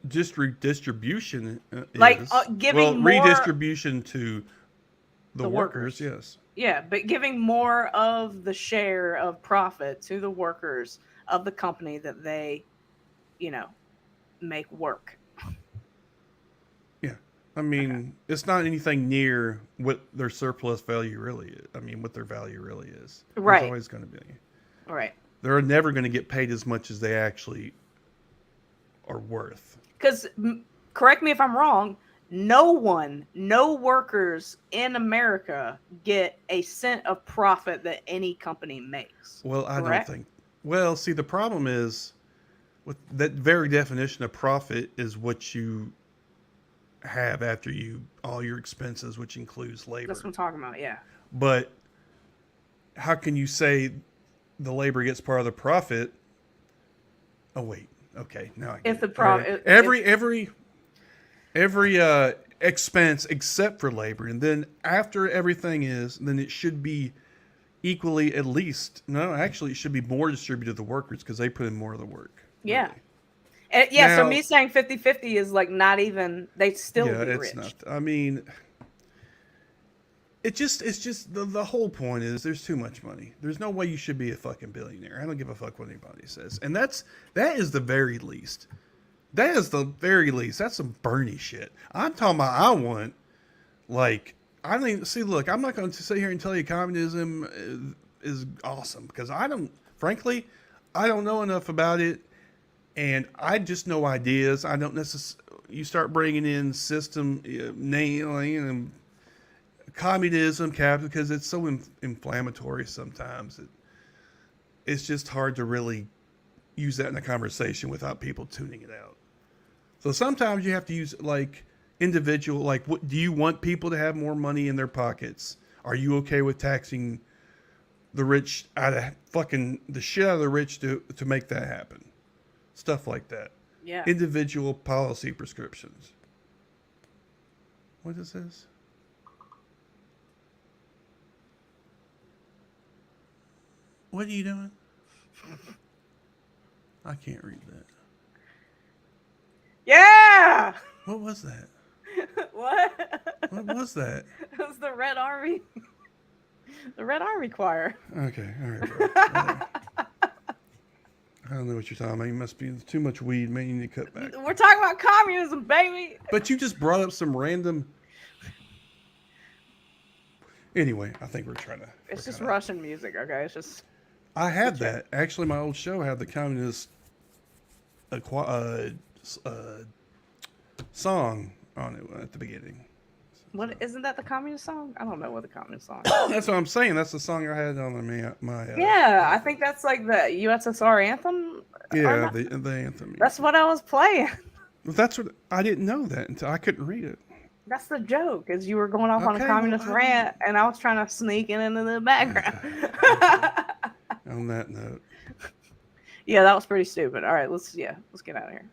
just redistribution Like is giving more redistribution to the workers. Yes. Yeah, but giving more of the share of profit to the workers of the company that they, make work. Yeah. I mean, it's not anything near what their surplus value really is. I mean, what their value really is. Right. There's always going to be. Right. They're never going to get paid as much as they actually are worth. Because, correct me if I'm wrong, no workers in America get a cent of profit that any company makes. Well, I correct? don't think. Well, see, the problem is with that very definition of profit is what you have after all your expenses, which includes labor. That's what I'm talking about, yeah. But how can you say the labor gets part of the profit? Oh wait, okay, now I get If the it. profit, every expense except for labor, and then after everything then it should be equally at least. No, actually, it should be more distributed to the workers because they put in more of the work. Yeah. Really. Yeah, so Now- me saying 50-50 is like not even, they still Yeah, be it's rich. not. I mean, it's just the whole point is there's too much money. There's no way you should be a fucking billionaire. I don't give a fuck what anybody says, and that is the very least. That is the very least. That's some Bernie shit. I'm talking about. I want like I don't even see. Look, I'm not going to sit here and tell you communism is awesome because I don't. Frankly, I don't know enough about it. And I just know ideas. I don't necessarily. You start bringing in system and communism, capital, because it's so inflammatory sometimes. It's just hard to really use that in a conversation without people tuning it out. So sometimes you have to use like individual. Like, what do you want people to have more money in their pockets? Are you okay with taxing the rich out of fucking the shit out of the rich to make that happen? Stuff like that. Yeah. Individual policy prescriptions. What is this? What are you doing? I can't read that. Yeah. What was that? What? What was that? It was the Red Army. The Red Army Choir. Okay, all right, bro. Whatever. I don't know what you're talking about. You must be too much weed. Man, you need to cut back. We're talking about communism, baby. But you just brought up some random. Anyway, I think we're trying to. It's just Russian music, okay? It's just. I had that. Actually, my old show had the communist song on it at the beginning. What isn't that the communist song? I don't know what the communist song. That's what I'm saying. That's the song I had on my. Yeah, I think that's like the USSR anthem. Yeah, the anthem. That's what I was playing. That's what I didn't know that until I couldn't read it. That's the joke, is you were going off on a Okay, communist well, rant, and I was trying to sneak it into the background. On that note. Yeah, that was pretty stupid. All right, let's get out of here.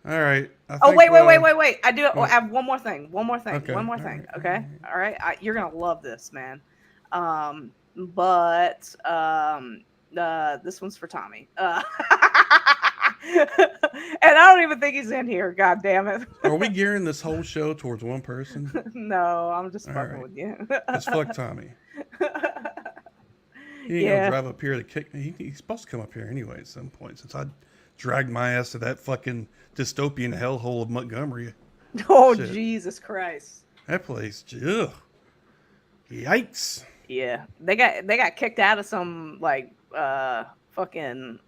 All right. Oh, wait. I have one more thing. Okay. One more thing. All Okay. right. All right. You're gonna love this, man. This one's for Tommy. And I don't even think he's in here. God damn it. Are we gearing this whole show towards one person? No, I'm just All fucking right. with you. Let's fuck Tommy. He ain't Yeah. gonna drive up here to kick me. He's supposed to come up here anyway at some point. Since I dragged my ass to that fucking dystopian hellhole of Montgomery. Oh, Shit. Jesus Christ. That place, ugh. Yikes. Yeah, they got kicked out of some like fucking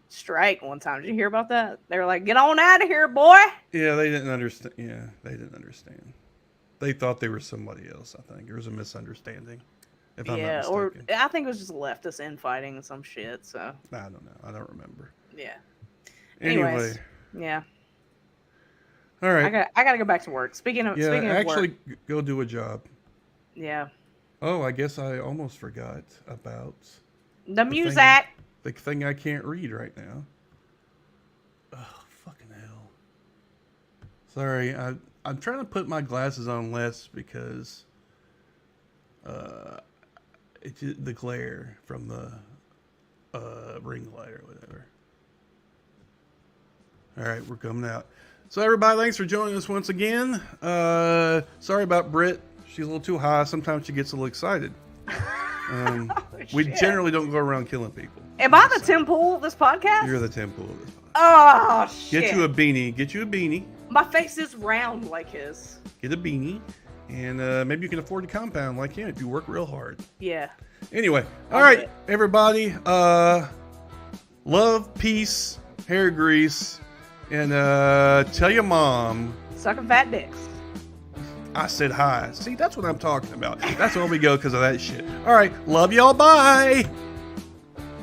strike one time. Did you hear about that? They were like, "Get on out of here, boy." Yeah, they didn't understand. Yeah, they didn't understand. They thought they were somebody else. I think there was a misunderstanding. If I'm Yeah, not or mistaken. I think it was just leftist infighting and some shit. So I don't know. I don't remember. yeah. Anyway, Anyways, yeah. All right. I gotta go back to work. Speaking of actually, work, go do a job. yeah, Oh, I guess I almost forgot about the thing- music. the thing I can't read right now. Oh, fucking hell. Sorry, I'm trying to put my glasses on less because the glare from the ring light or whatever. All right, we're coming out. So everybody, thanks for joining us once again. Sorry about Britt. She's a little too high. Sometimes she gets a little excited. We Shit. generally don't go around killing people. Am I the Tim Pool of this podcast? You're the temple of this. Oh shit! Get you a beanie. Get you a beanie. My face is round like his. Get a beanie. And maybe you can afford a compound like him if you work real hard. Yeah. Anyway, all I'll do right, it. everybody. Love, peace, hair grease, and tell your mom Sucking fat dicks. I said hi. See, that's what I'm talking about. That's where we go because of that shit. All right, love y'all. Bye.